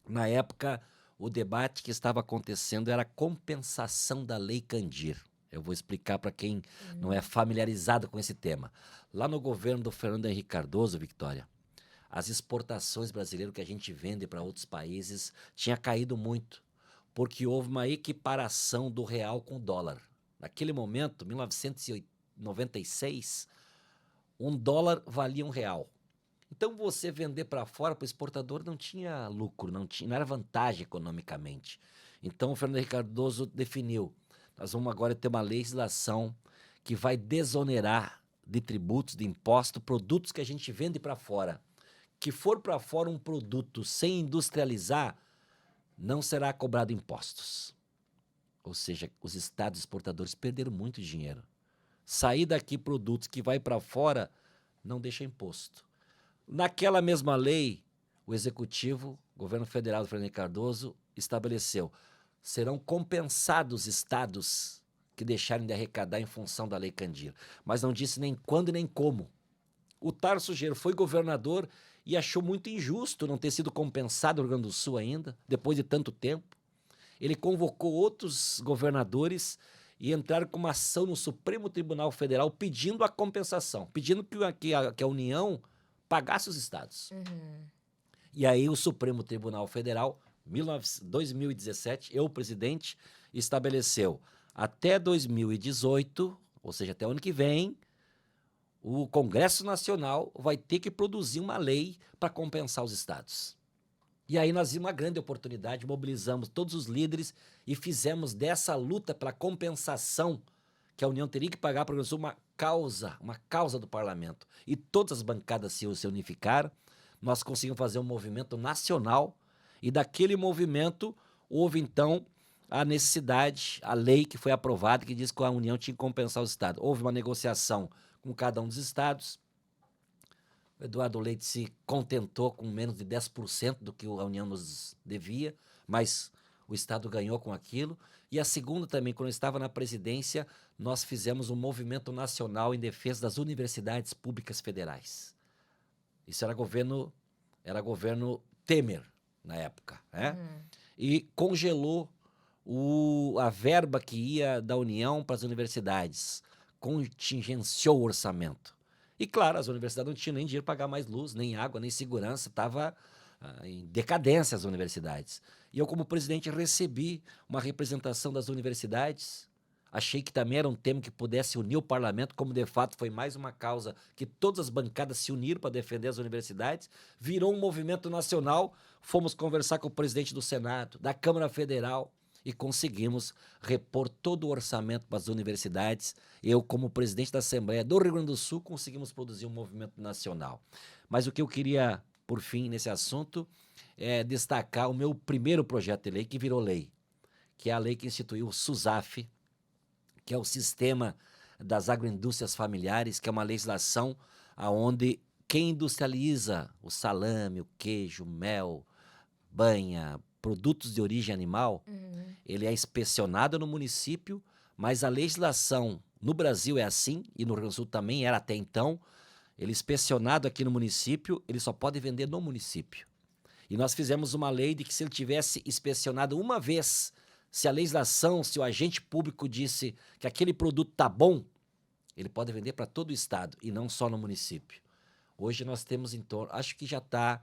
na época, o debate que estava acontecendo era a compensação da Lei Candir. Eu vou explicar para quem não é familiarizado com esse tema. Lá no governo do Fernando Henrique Cardoso, Victória, as exportações brasileiras que a gente vende para outros países tinha caído muito, porque houve uma equiparação do real com o dólar. Naquele momento, 1996, um dólar valia um real. Então, você vender para fora, para o exportador, não tinha lucro, não era vantagem economicamente. Então, o Fernando Henrique Cardoso definiu, nós vamos agora ter uma legislação que vai desonerar de tributos, de impostos, produtos que a gente vende para fora. Que for para fora um produto sem industrializar, não será cobrado impostos. Ou seja, os estados exportadores perderam muito dinheiro. Sair daqui produtos que vai para fora, não deixa imposto. Naquela mesma lei, o Executivo, o governo federal do Fernando Henrique Cardoso, estabeleceu, serão compensados estados que deixarem de arrecadar em função da Lei Candir. Mas não disse nem quando e nem como. O Tarso Genro foi governador e achou muito injusto não ter sido compensado no Rio Grande do Sul ainda, depois de tanto tempo. Ele convocou outros governadores e entraram com uma ação no Supremo Tribunal Federal pedindo a compensação, pedindo que a União pagasse os estados. E aí o Supremo Tribunal Federal, 2017, eu, presidente, estabeleceu até 2018, ou seja, até o ano que vem, o Congresso Nacional vai ter que produzir uma lei para compensar os estados. E aí nós vimos uma grande oportunidade, mobilizamos todos os líderes e fizemos dessa luta pela compensação que a União teria que pagar para o Rio Grande do Sul uma causa do parlamento. E todas as bancadas se unificaram, nós conseguimos fazer um movimento nacional e daquele movimento houve então a necessidade, a lei que foi aprovada que diz que a União tinha que compensar os estados. Houve uma negociação com cada um dos estados. O Eduardo Leite se contentou com menos de 10% do que a União nos devia, mas o Estado ganhou com aquilo. E a segunda também, quando eu estava na presidência, nós fizemos um movimento nacional em defesa das universidades públicas federais. Isso era governo Temer, na época, né? E congelou a verba que ia da União para as universidades, contingenciou o orçamento. E, claro, as universidades não tinham nem dinheiro para pagar mais luz, nem água, nem segurança, estava em decadência as universidades. E eu, como presidente, recebi uma representação das universidades, achei que também era um tema que pudesse unir o parlamento, como de fato foi mais uma causa que todas as bancadas se uniram para defender as universidades, virou um movimento nacional, fomos conversar com o presidente do Senado, da Câmara Federal, e conseguimos repor todo o orçamento para as universidades. Eu, como presidente da Assembleia do Rio Grande do Sul, conseguimos produzir um movimento nacional. Mas o que eu queria, por fim, nesse assunto, é destacar o meu primeiro projeto de lei, que virou lei, que é a lei que instituiu o SUSAF, que é o Sistema das Agroindústrias Familiares, que é uma legislação onde quem industrializa o salame, o queijo, o mel, banha, produtos de origem animal, ele é inspecionado no município, mas a legislação no Brasil é assim, e no Rio Grande do Sul também era até então, ele é inspecionado aqui no município, ele só pode vender no município. E nós fizemos uma lei de que se ele tivesse inspecionado uma vez, se a legislação, se o agente público disse que aquele produto está bom, ele pode vender para todo o estado e não só no município. Hoje nós temos em torno, acho que já está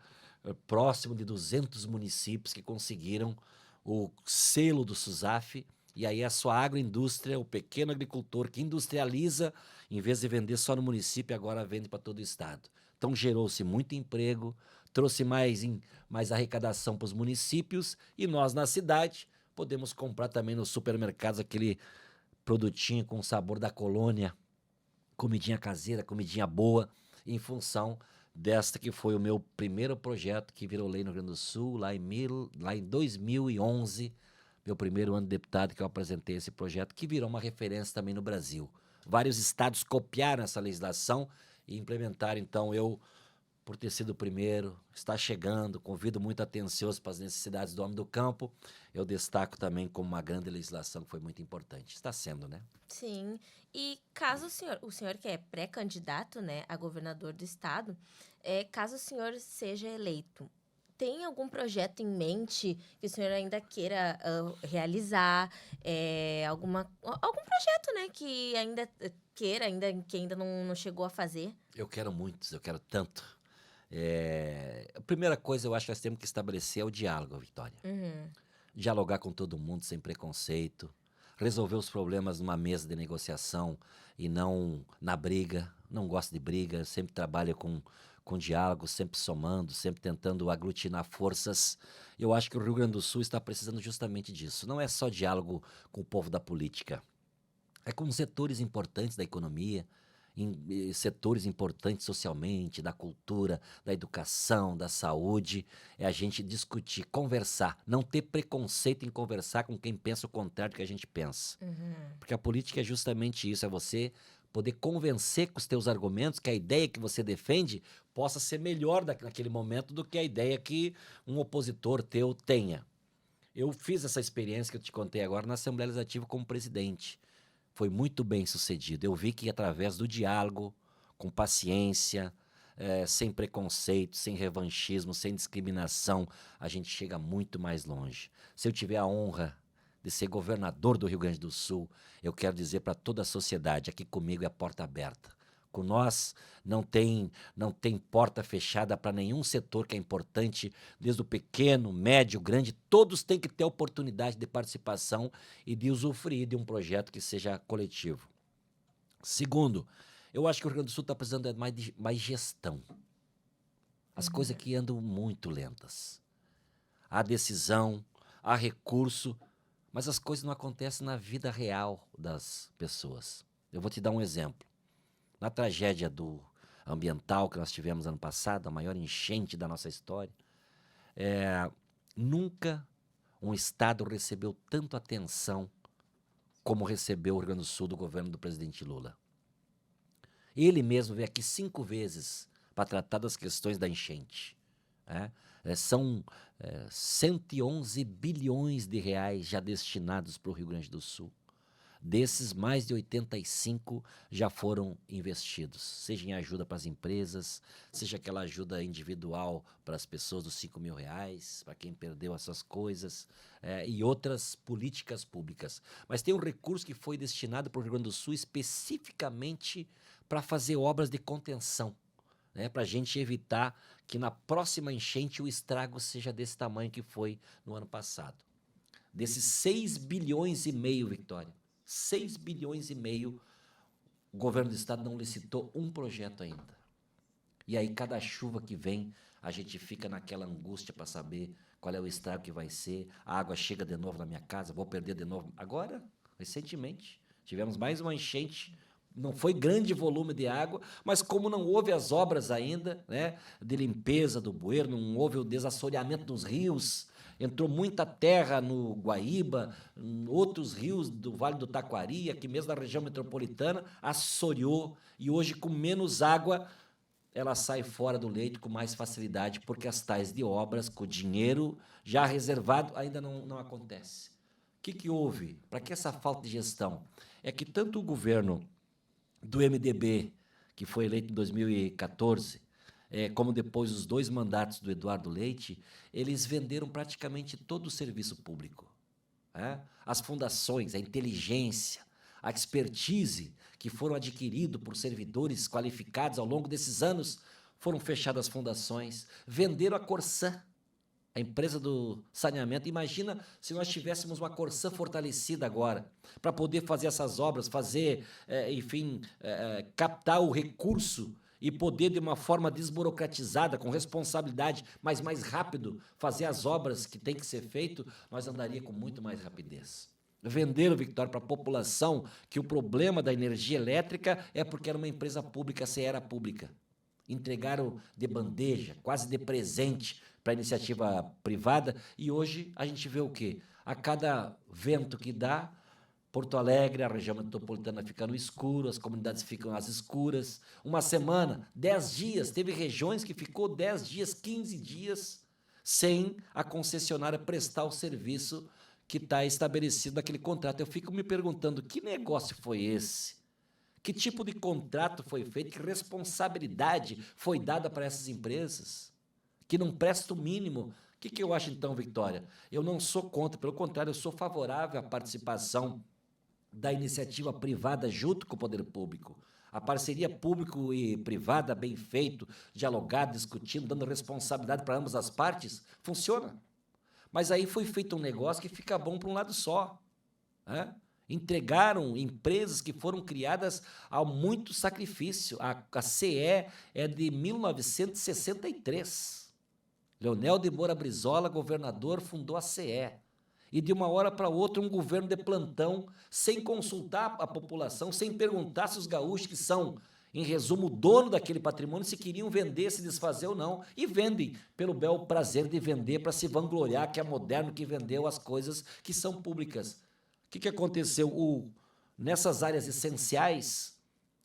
próximo de 200 municípios que conseguiram o selo do SUSAF, e aí a sua agroindústria, o pequeno agricultor que industrializa, em vez de vender só no município, agora vende para todo o estado. Então gerou-se muito emprego, trouxe mais arrecadação para os municípios, e nós na cidade podemos comprar também nos supermercados aquele produtinho com o sabor da colônia, comidinha caseira, comidinha boa, em função desta que foi o meu primeiro projeto que virou lei no Rio Grande do Sul, lá em 2011, meu primeiro ano de deputado, que eu apresentei esse projeto, que virou uma referência também no Brasil. Vários estados copiaram essa legislação e implementaram, então eu, por ter sido o primeiro, está chegando, convido muito atencioso para as necessidades do homem do campo, eu destaco também como uma grande legislação que foi muito importante. Está sendo, né? Sim. E caso o senhor que é pré-candidato, né, a governador do estado, caso o senhor seja eleito, tem algum projeto em mente que o senhor ainda queira realizar? Algum projeto, né, que ainda queira, que ainda não chegou a fazer? Eu quero muitos, eu quero tanto. A primeira coisa eu acho que nós temos que estabelecer é o diálogo, Vitória. Uhum. Dialogar com todo mundo sem preconceito, resolver os problemas numa mesa de negociação e não na briga. Não gosto de briga, sempre trabalho com diálogo, sempre somando, sempre tentando aglutinar forças. Eu acho que o Rio Grande do Sul está precisando justamente disso. Não é só diálogo com o povo da política, é com setores importantes da economia, setores importantes socialmente, da cultura, da educação, da saúde. É a gente discutir, conversar, não ter preconceito em conversar com quem pensa o contrário do que a gente pensa. Uhum. Porque a política é justamente isso, é você poder convencer com os teus argumentos que a ideia que você defende possa ser melhor naquele momento do que a ideia que um opositor teu tenha. Eu fiz essa experiência que eu te contei agora na Assembleia Legislativa como presidente. Foi muito bem sucedido. Eu vi que através do diálogo, com paciência, sem preconceito, sem revanchismo, sem discriminação, a gente chega muito mais longe. Se eu tiver a honra de ser governador do Rio Grande do Sul, eu quero dizer para toda a sociedade, aqui comigo é porta aberta. Com nós não tem porta fechada para nenhum setor que é importante, desde o pequeno, médio, grande, todos têm que ter oportunidade de participação e de usufruir de um projeto que seja coletivo. Segundo, eu acho que o Rio Grande do Sul está precisando de mais gestão. As coisas aqui andam muito lentas. Há decisão, há recurso, mas as coisas não acontecem na vida real das pessoas. Eu vou te dar um exemplo. Na tragédia ambiental que nós tivemos ano passado, a maior enchente da nossa história, nunca um estado recebeu tanto atenção como recebeu o Rio Grande do Sul do governo do presidente Lula. Ele mesmo veio aqui 5 vezes para tratar das questões da enchente. São 111 bilhões de reais já destinados para o Rio Grande do Sul. Desses, mais de 85 já foram investidos, seja em ajuda para as empresas, seja aquela ajuda individual para as pessoas dos R$ 5.000, para quem perdeu essas coisas, e outras políticas públicas. Mas tem um recurso que foi destinado para o Rio Grande do Sul especificamente para fazer obras de contenção, para a gente evitar que na próxima enchente o estrago seja desse tamanho que foi no ano passado. Desses 6,5 bilhões, Vitória, 6,5 bilhões, o governo do estado não licitou um projeto ainda. E aí, cada chuva que vem, a gente fica naquela angústia para saber qual é o estrago que vai ser. A água chega de novo na minha casa, vou perder de novo. Agora, recentemente, tivemos mais uma enchente. Não foi grande volume de água, mas como não houve as obras ainda, de limpeza do bueiro, não houve o desassoreamento dos rios, entrou muita terra no Guaíba, outros rios do Vale do Taquari, aqui mesmo na região metropolitana, assoreou, e hoje com menos água, ela sai fora do leito com mais facilidade, porque as tais de obras, com o dinheiro já reservado, ainda não acontece. O que houve? Para que essa falta de gestão? É que tanto o governo do MDB, que foi eleito em 2014, como depois os 2 mandatos do Eduardo Leite, eles venderam praticamente todo o serviço público. As fundações, a inteligência, a expertise que foram adquiridos por servidores qualificados ao longo desses anos, foram fechadas as fundações, venderam a Corsã, a empresa do saneamento. Imagina se nós tivéssemos uma Corsã fortalecida agora, para poder fazer essas obras, captar o recurso e poder, de uma forma desburocratizada, com responsabilidade, mas mais rápido, fazer as obras que tem que ser feito, nós andaria com muito mais rapidez. Venderam, Victória, para a população que o problema da energia elétrica é porque era uma empresa pública, se era pública. Entregaram de bandeja, quase de presente para a iniciativa privada, e hoje a gente vê o quê? A cada vento que dá, Porto Alegre, a região metropolitana fica no escuro, as comunidades ficam às escuras. Uma semana, 10 dias, teve regiões que ficou 10 dias, 15 dias, sem a concessionária prestar o serviço que está estabelecido naquele contrato. Eu fico me perguntando, que negócio foi esse? Que tipo de contrato foi feito? Que responsabilidade foi dada para essas empresas? que não presta o mínimo. O que eu acho, então, Victória? Eu não sou contra, pelo contrário, eu sou favorável à participação da iniciativa privada junto com o poder público. A parceria público e privada, bem feito, dialogado, discutindo, dando responsabilidade para ambas as partes, funciona. Mas aí foi feito um negócio que fica bom para um lado só, né? Entregaram empresas que foram criadas a muito sacrifício. A CE é de 1963. Leonel de Moura Brizola, governador, fundou a CE. E de uma hora para outra, um governo de plantão, sem consultar a população, sem perguntar se os gaúchos, que são, em resumo, dono daquele patrimônio, se queriam vender, se desfazer ou não. E vendem pelo bel prazer de vender, para se vangloriar que é moderno, que vendeu as coisas que são públicas. O que aconteceu? Nessas áreas essenciais,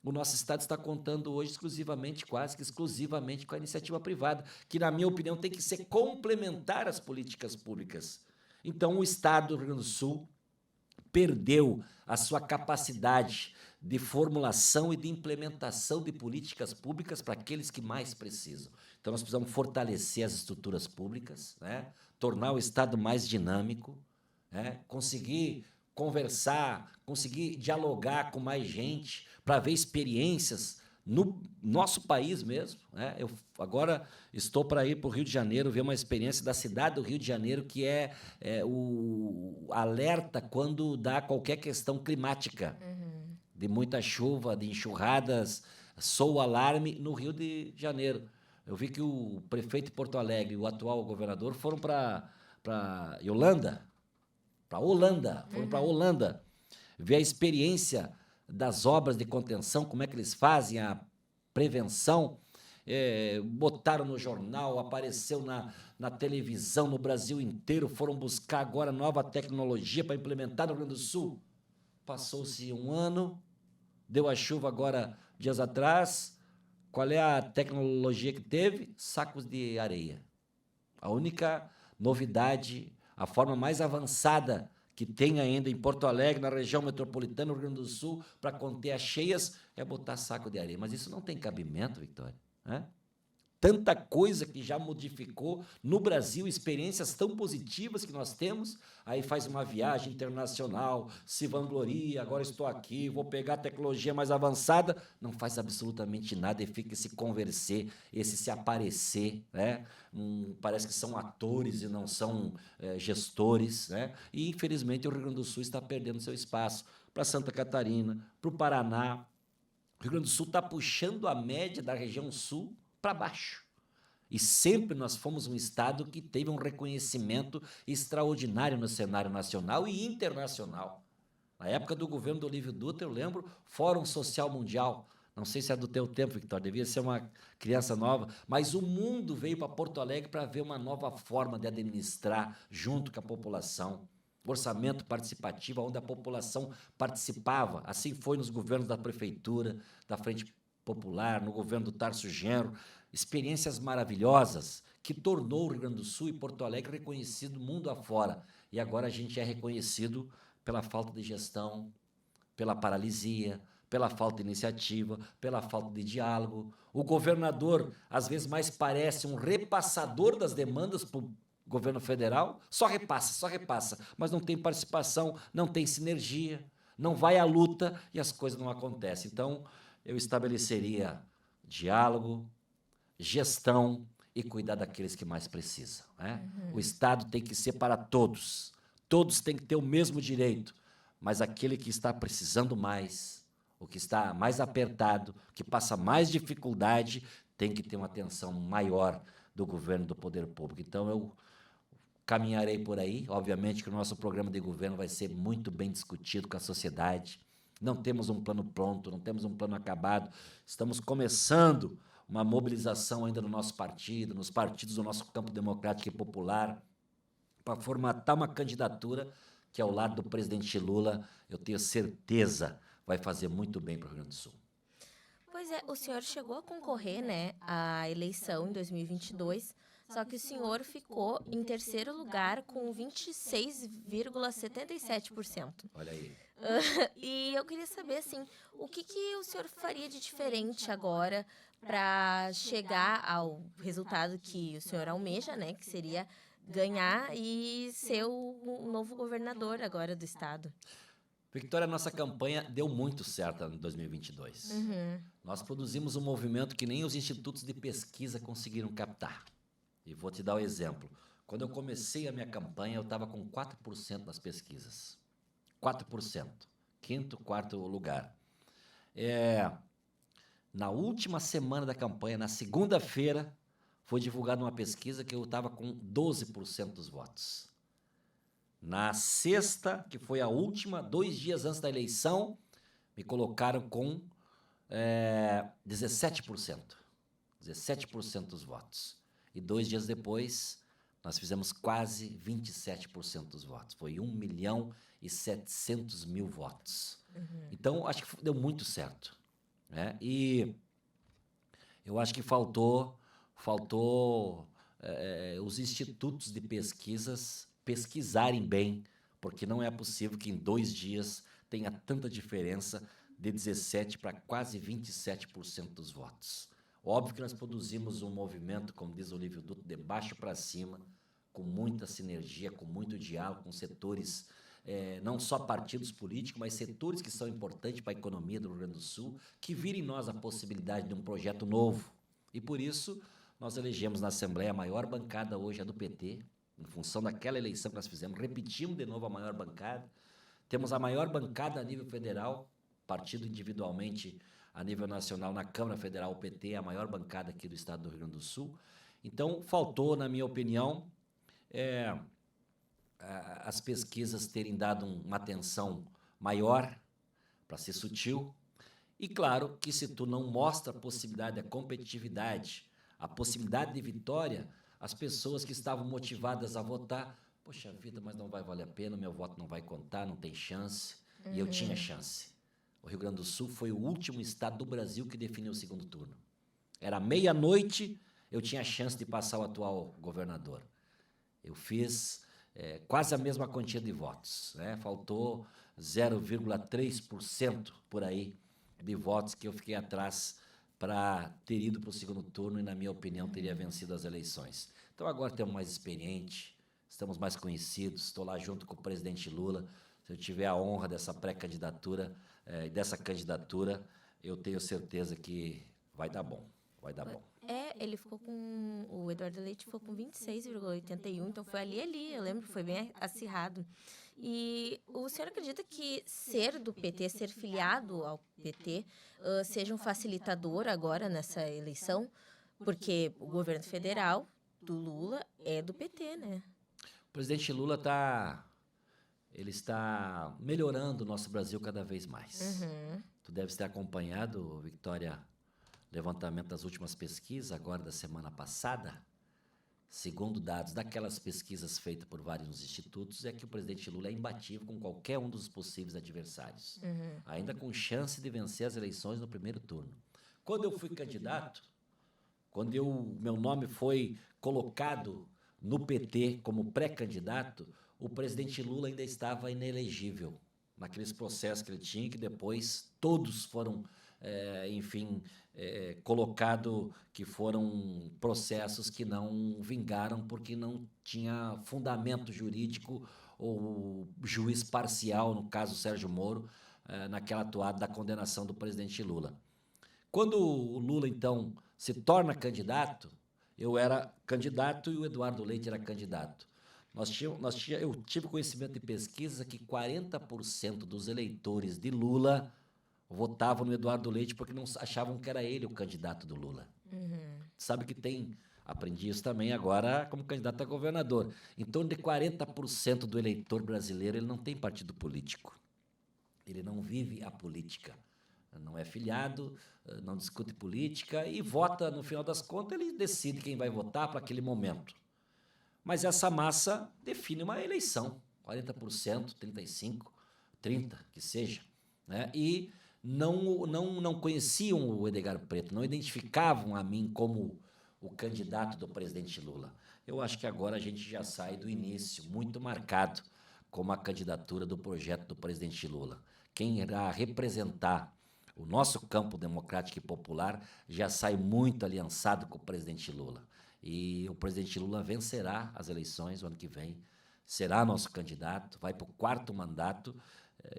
o nosso Estado está contando hoje exclusivamente, quase que exclusivamente, com a iniciativa privada, que, na minha opinião, tem que ser complementar às políticas públicas. Então, o Estado do Rio Grande do Sul perdeu a sua capacidade de formulação e de implementação de políticas públicas para aqueles que mais precisam. Então, nós precisamos fortalecer as estruturas públicas, né? Tornar o Estado mais dinâmico, né? Conseguir conversar, conseguir dialogar com mais gente, para ver experiências no nosso país mesmo, né? Eu agora estou para ir para o Rio de Janeiro, ver uma experiência da cidade do Rio de Janeiro, que é o alerta quando dá qualquer questão climática, de muita chuva, de enxurradas, soa o alarme no Rio de Janeiro. Eu vi que o prefeito de Porto Alegre e o atual governador foram para Holanda, foram para Holanda, ver a experiência das obras de contenção, como é que eles fazem a prevenção. Botaram no jornal, apareceu na televisão, no Brasil inteiro, foram buscar agora nova tecnologia para implementar no Rio Grande do Sul. Passou-se um ano, deu a chuva agora, dias atrás. Qual é a tecnologia que teve? Sacos de areia. A única novidade, a forma mais avançada que tem ainda em Porto Alegre, na região metropolitana do Rio Grande do Sul, para conter as cheias, é botar saco de areia. Mas isso não tem cabimento, Victória, né? Tanta coisa que já modificou no Brasil, experiências tão positivas que nós temos, aí faz uma viagem internacional, se vangloria, agora estou aqui, vou pegar a tecnologia mais avançada, não faz absolutamente nada e fica esse conversar, esse se aparecer, né? Parece que são atores e não são gestores, né? E, infelizmente, o Rio Grande do Sul está perdendo seu espaço para Santa Catarina, para o Paraná. O Rio Grande do Sul está puxando a média da região sul para baixo. E sempre nós fomos um estado que teve um reconhecimento extraordinário no cenário nacional e internacional. Na época do governo do Olívio Dutra, eu lembro, Fórum Social Mundial. Não sei se é do teu tempo, Victor, devia ser uma criança nova, mas o mundo veio para Porto Alegre para ver uma nova forma de administrar junto com a população. Orçamento participativo, onde a população participava. Assim foi nos governos da prefeitura, da Frente Popular, no governo do Tarso Genro, experiências maravilhosas que tornou o Rio Grande do Sul e Porto Alegre reconhecido mundo afora. E agora a gente é reconhecido pela falta de gestão, pela paralisia, pela falta de iniciativa, pela falta de diálogo. O governador, às vezes, mais parece um repassador das demandas para o governo federal, só repassa, mas não tem participação, não tem sinergia, não vai à luta e as coisas não acontecem. Então, eu estabeleceria diálogo, gestão e cuidar daqueles que mais precisam, né? O Estado tem que ser para todos. Todos têm que ter o mesmo direito, mas aquele que está precisando mais, o que está mais apertado, que passa mais dificuldade, tem que ter uma atenção maior do governo, do poder público. Então, eu caminharei por aí. Obviamente que o nosso programa de governo vai ser muito bem discutido com a sociedade. Não temos um plano pronto, não temos um plano acabado. Estamos começando uma mobilização ainda no nosso partido, nos partidos do nosso campo democrático e popular, para formatar uma candidatura que, ao lado do presidente Lula, eu tenho certeza, vai fazer muito bem para o Rio Grande do Sul. Pois é, o senhor chegou a concorrer, né, à eleição em 2022, só que o senhor ficou em terceiro lugar com 26,77%. Olha aí. E eu queria saber, assim, o que o senhor faria de diferente agora para chegar ao resultado que o senhor almeja, né, que seria ganhar e ser o novo governador agora do estado. Victória, nossa campanha deu muito certo em 2022. Nós produzimos um movimento que nem os institutos de pesquisa conseguiram captar. E vou te dar um exemplo. Quando eu comecei a minha campanha, eu estava com 4% nas pesquisas. 4%. Quinto, quarto lugar. Na última semana da campanha, na segunda-feira, foi divulgada uma pesquisa que eu estava com 12% dos votos. Na sexta, que foi a última, 2 dias antes da eleição, me colocaram com 17%. 17% dos votos. E 2 dias depois, nós fizemos quase 27% dos votos. Foi 1.700.000 votos. Então, acho que deu muito certo, né? E eu acho que faltou os institutos de pesquisarem bem, porque não é possível que em 2 dias tenha tanta diferença de 17% para quase 27% dos votos. Óbvio que nós produzimos um movimento, como diz Olívio Dutra, de baixo para cima, com muita sinergia, com muito diálogo, com setores, não só partidos políticos, mas setores que são importantes para a economia do Rio Grande do Sul, que viram em nós a possibilidade de um projeto novo. E por isso, nós elegemos na Assembleia a maior bancada hoje, a do PT, em função daquela eleição que nós fizemos. Repetimos de novo a maior bancada. Temos a maior bancada a nível federal, partido individualmente a nível nacional, na Câmara Federal, o PT é a maior bancada aqui do estado do Rio Grande do Sul. Então, faltou, na minha opinião, as pesquisas terem dado uma atenção maior, para ser sutil. E claro que se tu não mostra a possibilidade da competitividade, a possibilidade de vitória, as pessoas que estavam motivadas a votar, poxa vida, mas não vai valer a pena, meu voto não vai contar, não tem chance. E eu tinha chance. O Rio Grande do Sul foi o último estado do Brasil que definiu o segundo turno. Era meia-noite, eu tinha chance de passar o atual governador. Eu fiz quase a mesma quantia de votos, né? Faltou 0,3% por aí de votos que eu fiquei atrás para ter ido para o segundo turno e, na minha opinião, teria vencido as eleições. Então, agora temos mais experiente, estamos mais conhecidos, estou lá junto com o presidente Lula. Se eu tiver a honra dessa pré-candidatura, dessa candidatura, eu tenho certeza que vai dar bom, vai dar bom. Ele ficou com... O Eduardo Leite ficou com 26,81, então foi ali, eu lembro, foi bem acirrado. E o senhor acredita que ser do PT, ser filiado ao PT, seja um facilitador agora nessa eleição? Porque o governo federal do Lula é do PT, né? O presidente Lula está melhorando o nosso Brasil cada vez mais. Tu deves ter acompanhado, Victória, levantamento das últimas pesquisas, agora da semana passada. Segundo dados daquelas pesquisas feitas por vários institutos, é que o presidente Lula é imbatível com qualquer um dos possíveis adversários. Ainda com chance de vencer as eleições no primeiro turno. Quando eu fui candidato, quando meu nome foi colocado no PT como pré-candidato, o presidente Lula ainda estava inelegível naqueles processos que ele tinha, que depois todos foram, colocado, que foram processos que não vingaram porque não tinha fundamento jurídico ou juiz parcial, no caso Sérgio Moro, naquela atuada da condenação do presidente Lula. Quando o Lula, então, se torna candidato, eu era candidato e o Eduardo Leite era candidato. Eu tive conhecimento de pesquisa que 40% dos eleitores de Lula votavam no Eduardo Leite porque não achavam que era ele o candidato do Lula. Sabe que aprendi isso também agora como candidato a governador. Em torno de 40% do eleitor brasileiro, ele não tem partido político. Ele não vive a política. Não é filiado, não discute política e vota, no final das contas, ele decide quem vai votar para aquele momento. Mas essa massa define uma eleição, 40%, 35%, 30%, que seja, né? E não conheciam o Edgar Preto, não identificavam a mim como o candidato do presidente Lula. Eu acho que agora a gente já sai do início, muito marcado como a candidatura do projeto do presidente Lula. Quem irá representar o nosso campo democrático e popular já sai muito aliançado com o presidente Lula. E o presidente Lula vencerá as eleições o ano que vem, será nosso candidato, vai para o 4º mandato.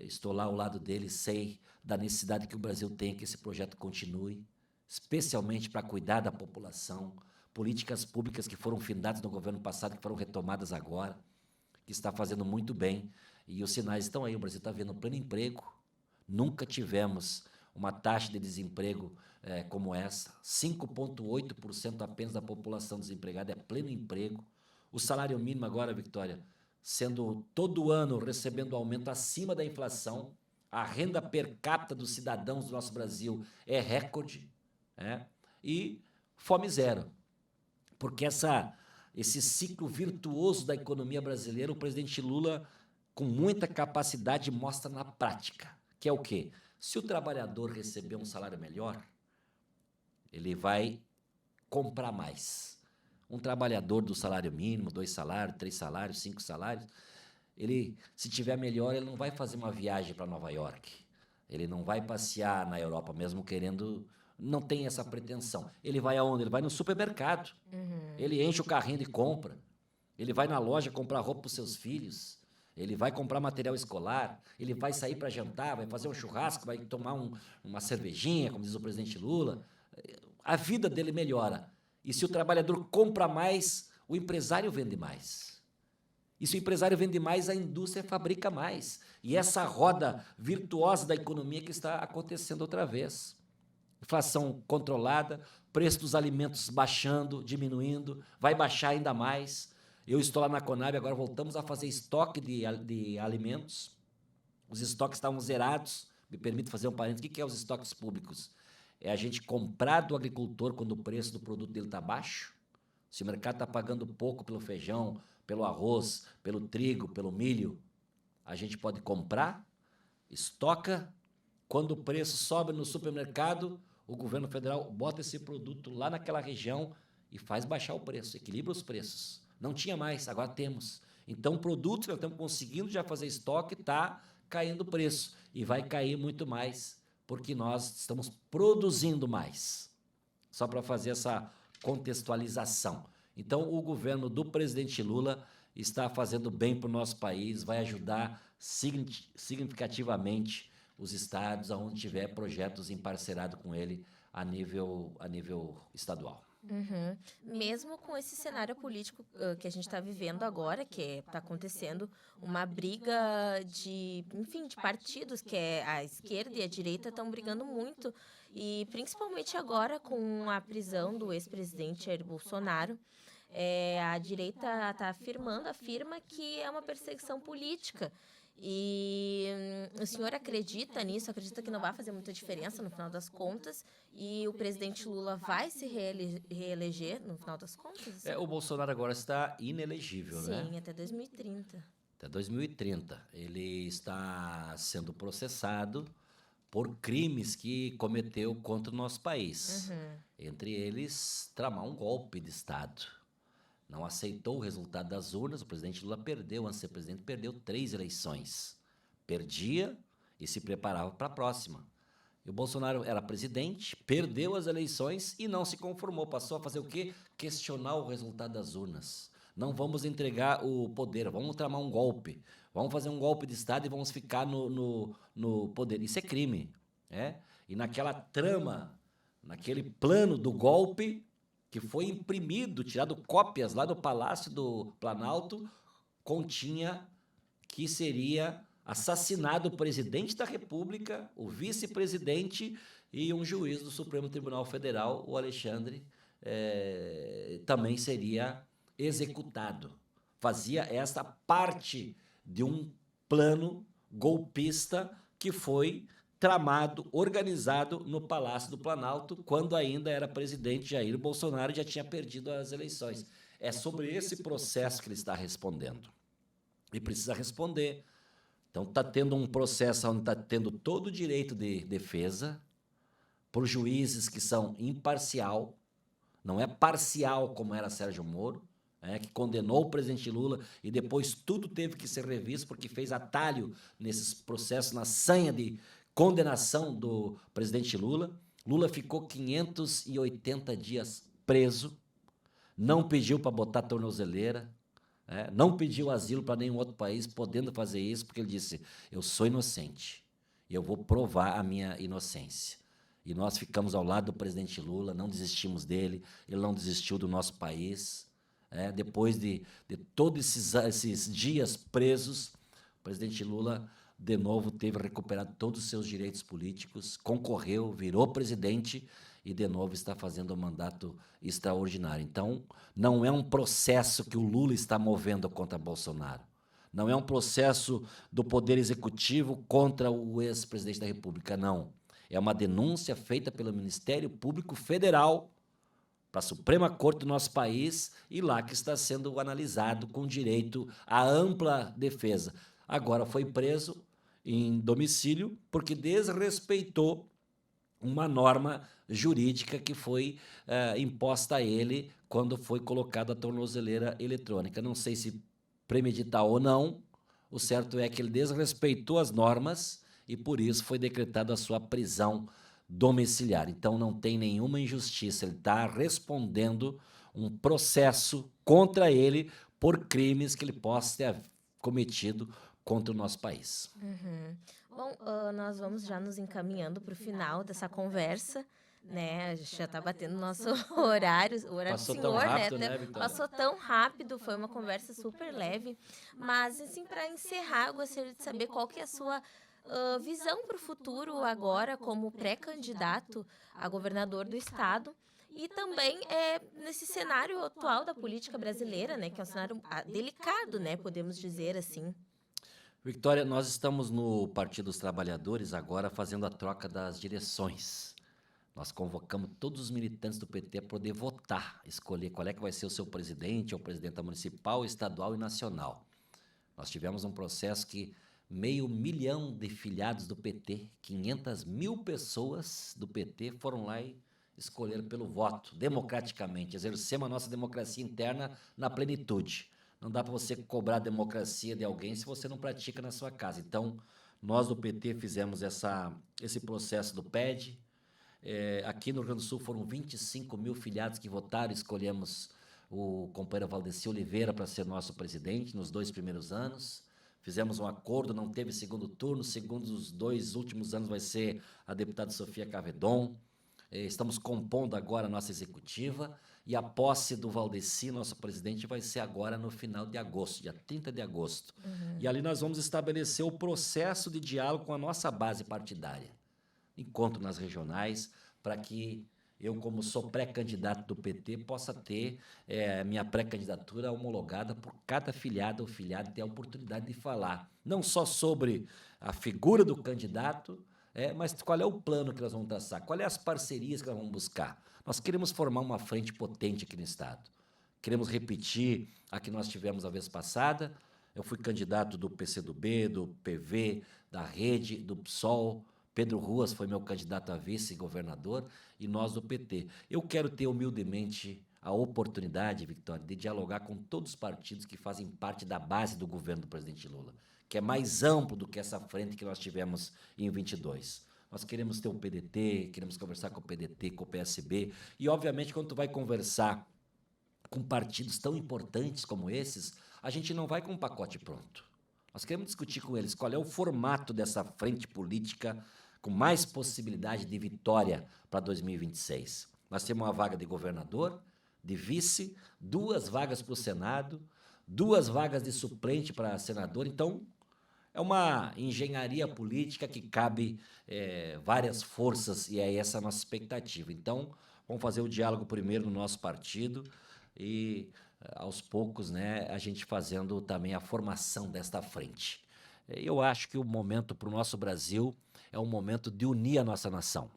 Estou lá ao lado dele, sei da necessidade que o Brasil tem que esse projeto continue, especialmente para cuidar da população, políticas públicas que foram findadas no governo passado, que foram retomadas agora, que está fazendo muito bem. E os sinais estão aí, o Brasil está vendo pleno emprego. Nunca tivemos uma taxa de desemprego como essa. 5,8% apenas da população desempregada é pleno emprego. O salário mínimo agora, Victória, sendo todo ano recebendo aumento acima da inflação. A renda per capita dos cidadãos do nosso Brasil é recorde. E fome zero. Porque esse ciclo virtuoso da economia brasileira, o presidente Lula, com muita capacidade, mostra na prática. Que é o quê? Se o trabalhador receber um salário melhor, ele vai comprar mais. Um trabalhador do salário mínimo, 2 salários, 3 salários, 5 salários, ele, se tiver melhor, ele não vai fazer uma viagem para Nova York. Ele não vai passear na Europa, mesmo querendo, não tem essa pretensão. Ele vai aonde? Ele vai no supermercado. Ele enche o carrinho de compra. Ele vai na loja comprar roupa para os seus filhos. Ele vai comprar material escolar, ele vai sair para jantar, vai fazer um churrasco, vai tomar uma cervejinha, como diz o presidente Lula. A vida dele melhora. E se o trabalhador compra mais, o empresário vende mais. E se o empresário vende mais, a indústria fabrica mais. E essa roda virtuosa da economia que está acontecendo outra vez. Inflação controlada, preço dos alimentos baixando, diminuindo, vai baixar ainda mais. Eu estou lá na Conab, agora voltamos a fazer estoque de alimentos. Os estoques estavam zerados. Me permite fazer um parênteses. O que é os estoques públicos? É a gente comprar do agricultor quando o preço do produto dele está baixo. Se o mercado está pagando pouco pelo feijão, pelo arroz, pelo trigo, pelo milho, a gente pode comprar, estoca. Quando o preço sobe no supermercado, o governo federal bota esse produto lá naquela região e faz baixar o preço, equilibra os preços. Não tinha mais, agora temos. Então, o produto que nós estamos conseguindo já fazer estoque está caindo o preço. E vai cair muito mais, porque nós estamos produzindo mais. Só para fazer essa contextualização. Então, o governo do presidente Lula está fazendo bem para o nosso país, vai ajudar significativamente os estados onde tiver projetos em parcerado com ele a nível estadual. Mesmo com esse cenário político que a gente está vivendo agora, que está acontecendo uma briga de partidos, que a esquerda e a direita estão brigando muito, e principalmente agora com a prisão do ex-presidente Jair Bolsonaro, a direita afirma que é uma perseguição política. E o senhor acredita nisso? Acredita que não vai fazer muita diferença no final das contas? E o presidente Lula vai se reeleger no final das contas? O Bolsonaro agora está inelegível, né? Sim, até 2030. Até 2030. Ele está sendo processado por crimes que cometeu contra o nosso país. Entre eles, tramar um golpe de Estado. Não aceitou o resultado das urnas, o presidente Lula perdeu, antes de ser presidente, perdeu 3 eleições. Perdia e se preparava para a próxima. E o Bolsonaro era presidente, perdeu as eleições e não se conformou. Passou a fazer o quê? Questionar o resultado das urnas. Não vamos entregar o poder, vamos tramar um golpe. Vamos fazer um golpe de Estado e vamos ficar no poder. Isso é crime. E naquela trama, naquele plano do golpe, que foi imprimido, tirado cópias lá do Palácio do Planalto, continha que seria assassinado o presidente da República, o vice-presidente e um juiz do Supremo Tribunal Federal, o Alexandre, também seria executado. Fazia essa parte de um plano golpista que foi tramado, organizado no Palácio do Planalto, quando ainda era presidente Jair Bolsonaro e já tinha perdido as eleições. É sobre esse processo que ele está respondendo. E precisa responder. Então, está tendo um processo onde está tendo todo o direito de defesa por juízes que são imparcial, não é parcial como era Sérgio Moro, que condenou o presidente Lula e depois tudo teve que ser revisto porque fez atalho nesses processos, na sanha de condenação do presidente Lula. Lula ficou 580 dias preso, não pediu para botar tornozeleira, não pediu asilo para nenhum outro país, podendo fazer isso, porque ele disse, eu sou inocente e eu vou provar a minha inocência. E nós ficamos ao lado do presidente Lula, não desistimos dele, ele não desistiu do nosso país. Depois de todos esses dias presos, o presidente Lula, de novo, teve recuperado todos os seus direitos políticos, concorreu, virou presidente e, de novo, está fazendo um mandato extraordinário. Então, não é um processo que o Lula está movendo contra Bolsonaro. Não é um processo do Poder Executivo contra o ex-presidente da República, não. É uma denúncia feita pelo Ministério Público Federal para a Suprema Corte do nosso país e lá que está sendo analisado com direito à ampla defesa. Agora foi preso em domicílio porque desrespeitou uma norma jurídica que foi imposta a ele quando foi colocada a tornozeleira eletrônica. Não sei se premeditar ou não, o certo é que ele desrespeitou as normas e por isso foi decretada a sua prisão domiciliar. Então não tem nenhuma injustiça, ele está respondendo um processo contra ele por crimes que ele possa ter cometido contra o nosso país. Bom, nós vamos já nos encaminhando para o final dessa conversa, né? A gente já está batendo nosso horário, o horário Passou do tão senhor, rápido, né? né, Vitória? Passou tão rápido, foi uma conversa super leve. Mas, assim, para encerrar, eu gostaria de saber qual que é a sua visão para o futuro agora como pré-candidato a governador do estado e também nesse cenário atual da política brasileira, né? Que é um cenário delicado, né? Podemos dizer assim. Victória, nós estamos no Partido dos Trabalhadores agora fazendo a troca das direções. Nós convocamos todos os militantes do PT para poder votar, escolher qual é que vai ser o seu presidente, ou presidenta municipal, estadual e nacional. Nós tivemos um processo que 500 mil de filiados do PT, 500 mil pessoas do PT foram lá e escolheram pelo voto, democraticamente. Exercemos a nossa democracia interna na plenitude. Não dá para você cobrar a democracia de alguém se você não pratica na sua casa. Então, nós do PT fizemos esse processo do PED. Aqui no Rio Grande do Sul foram 25 mil filiados que votaram, escolhemos o companheiro Valdeci Oliveira para ser nosso presidente nos 2 primeiros anos. Fizemos um acordo, não teve segundo turno, segundo os 2 últimos anos vai ser a deputada Sofia Cavedon. Estamos compondo agora a nossa executiva e a posse do Valdeci, nosso presidente, vai ser agora no final de agosto, dia 30 de agosto. E ali nós vamos estabelecer o processo de diálogo com a nossa base partidária. Encontro nas regionais, para que eu, como sou pré-candidato do PT, possa ter minha pré-candidatura homologada por cada filiado ou filiado ter a oportunidade de falar, não só sobre a figura do candidato, mas qual é o plano que nós vamos traçar, quais as parcerias que nós vamos buscar. Nós queremos formar uma frente potente aqui no Estado. Queremos repetir a que nós tivemos a vez passada. Eu fui candidato do PCdoB, do PV, da Rede, do PSOL. Pedro Ruas foi meu candidato a vice-governador e nós do PT. Eu quero ter humildemente a oportunidade, Victória, de dialogar com todos os partidos que fazem parte da base do governo do presidente Lula, que é mais amplo do que essa frente que nós tivemos em 22. Nós queremos ter o PDT, queremos conversar com o PDT, com o PSB, e obviamente quando tu vai conversar com partidos tão importantes como esses, a gente não vai com um pacote pronto. Nós queremos discutir com eles qual é o formato dessa frente política com mais possibilidade de vitória para 2026. Nós temos uma vaga de governador, de vice, 2 vagas para o Senado, 2 vagas de suplente para senador. Então, é uma engenharia política que cabe várias forças e é essa a nossa expectativa. Então, vamos fazer o diálogo primeiro no nosso partido e, aos poucos, né, a gente fazendo também a formação desta frente. Eu acho que o momento para o nosso Brasil é um momento de unir a nossa nação.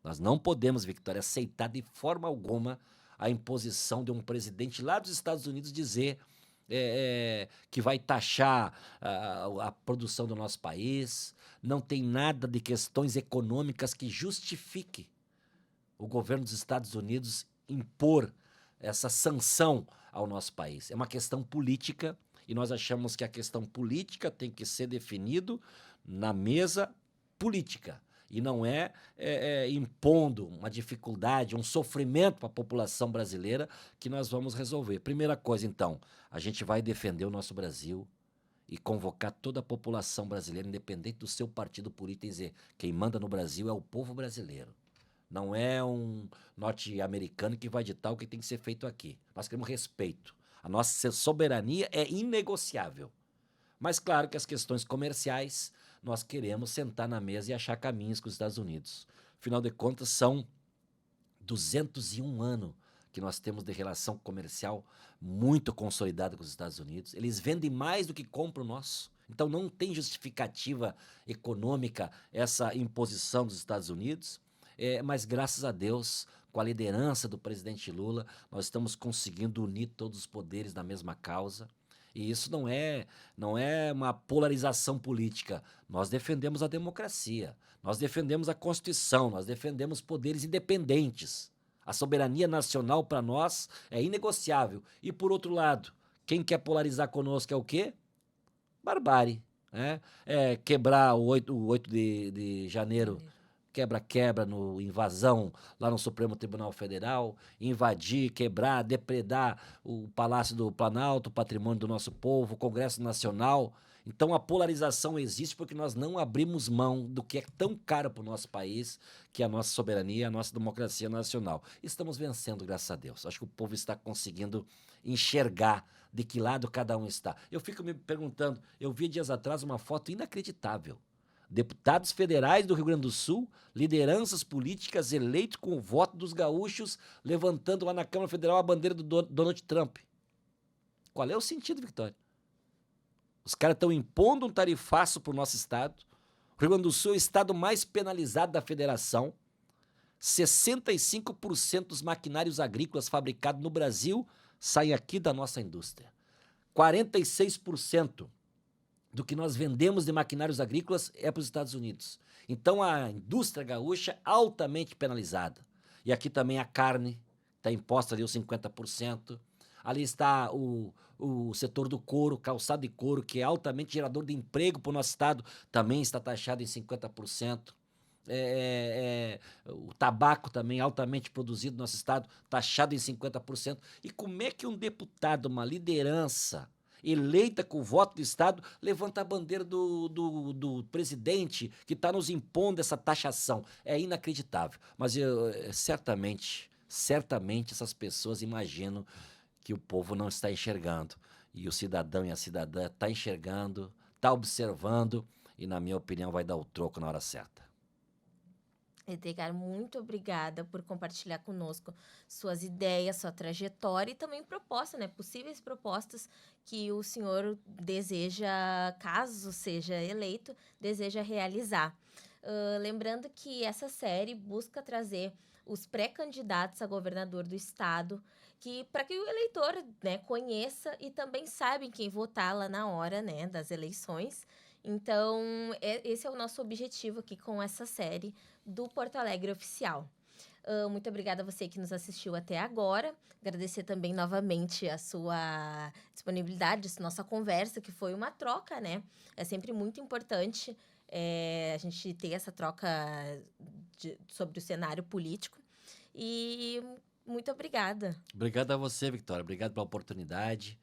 Nós não podemos, Victória, aceitar de forma alguma a imposição de um presidente lá dos Estados Unidos dizer que vai taxar a produção do nosso país. Não tem nada de questões econômicas que justifique o governo dos Estados Unidos impor essa sanção ao nosso país. É uma questão política e nós achamos que a questão política tem que ser definido na mesa política. E não impondo uma dificuldade, um sofrimento para a população brasileira que nós vamos resolver. Primeira coisa, então, a gente vai defender o nosso Brasil e convocar toda a população brasileira, independente do seu partido político, e dizer: quem manda no Brasil é o povo brasileiro. Não é um norte-americano que vai ditar o que tem que ser feito aqui. Nós queremos respeito. A nossa soberania é inegociável. Mas claro que as questões comerciais, nós queremos sentar na mesa e achar caminhos com os Estados Unidos. Afinal de contas, são 201 anos que nós temos de relação comercial muito consolidada com os Estados Unidos. Eles vendem mais do que compram nosso. Então não tem justificativa econômica essa imposição dos Estados Unidos. Mas graças a Deus, com a liderança do presidente Lula, nós estamos conseguindo unir todos os poderes na mesma causa. E isso não é uma polarização política. Nós defendemos a democracia, nós defendemos a Constituição, nós defendemos poderes independentes. A soberania nacional para nós é inegociável. E por outro lado, quem quer polarizar conosco é o quê? Barbárie. Né? Quebrar o 8 de janeiro. Quebra-quebra, invasão lá no Supremo Tribunal Federal, invadir, quebrar, depredar o Palácio do Planalto, o patrimônio do nosso povo, o Congresso Nacional. Então a polarização existe porque nós não abrimos mão do que é tão caro para o nosso país, que é a nossa soberania, a nossa democracia nacional. Estamos vencendo, graças a Deus. Acho que o povo está conseguindo enxergar de que lado cada um está. Eu fico me perguntando, eu vi dias atrás uma foto inacreditável. Deputados federais do Rio Grande do Sul, lideranças políticas eleitos com o voto dos gaúchos, levantando lá na Câmara Federal a bandeira do Donald Trump. Qual é o sentido, Victória? Os caras estão impondo um tarifaço para o nosso estado. O Rio Grande do Sul é o estado mais penalizado da federação. 65% dos maquinários agrícolas fabricados no Brasil saem aqui da nossa indústria. 46% do que nós vendemos de maquinários agrícolas é para os Estados Unidos. Então a indústria gaúcha é altamente penalizada. E aqui também a carne está imposta ali os 50%. Ali está o setor do couro, calçado de couro, que é altamente gerador de emprego para o nosso estado, também está taxado em 50%. O tabaco também altamente produzido no nosso estado, taxado em 50%. E como é que um deputado, uma liderança eleita com o voto do Estado, levanta a bandeira do presidente que está nos impondo essa taxação? É inacreditável. Mas certamente essas pessoas imaginam que o povo não está enxergando. E o cidadão e a cidadã está enxergando, está observando e, na minha opinião, vai dar o troco na hora certa. Edgar, muito obrigada por compartilhar conosco suas ideias, sua trajetória e também propostas, né? Possíveis propostas que o senhor deseja, caso seja eleito, deseja realizar. Lembrando que essa série busca trazer os pré-candidatos a governador do estado, para que o eleitor, né, conheça e também saiba em quem votar lá na hora, né, das eleições. Então, esse é o nosso objetivo aqui com essa série do Porto Alegre Oficial. Muito obrigada a você que nos assistiu até agora. Agradecer também novamente a sua disponibilidade, a nossa conversa, que foi uma troca, né? É sempre muito importante a gente ter essa troca sobre o cenário político. E muito obrigada. Obrigado a você, Victória. Obrigado pela oportunidade.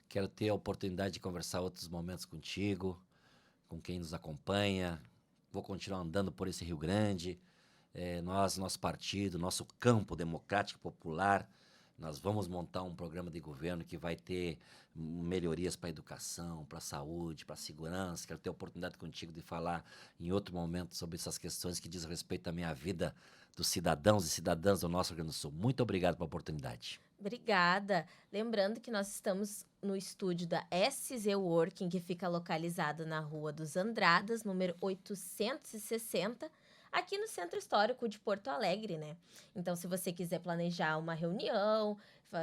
Quero ter a oportunidade de conversar outros momentos contigo, com quem nos acompanha. Vou continuar andando por esse Rio Grande. Nosso partido, nosso campo democrático popular, nós vamos montar um programa de governo que vai ter melhorias para a educação, para a saúde, para a segurança. Quero ter a oportunidade contigo de falar em outro momento sobre essas questões que diz respeito também à vida dos cidadãos e cidadãs do nosso Rio Grande do Sul. Muito obrigado pela oportunidade. Obrigada. Lembrando que nós estamos no estúdio da SZ Working, que fica localizado na Rua dos Andradas, número 860, aqui no Centro Histórico de Porto Alegre, né? Então, se você quiser planejar uma reunião,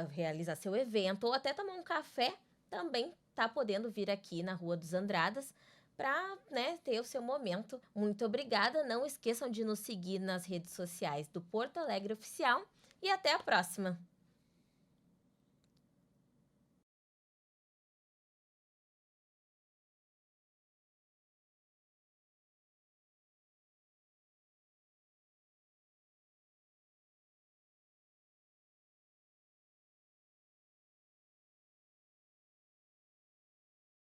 realizar seu evento ou até tomar um café, também tá podendo vir aqui na Rua dos Andradas para, né, ter o seu momento. Muito obrigada. Não esqueçam de nos seguir nas redes sociais do Porto Alegre Oficial e até a próxima.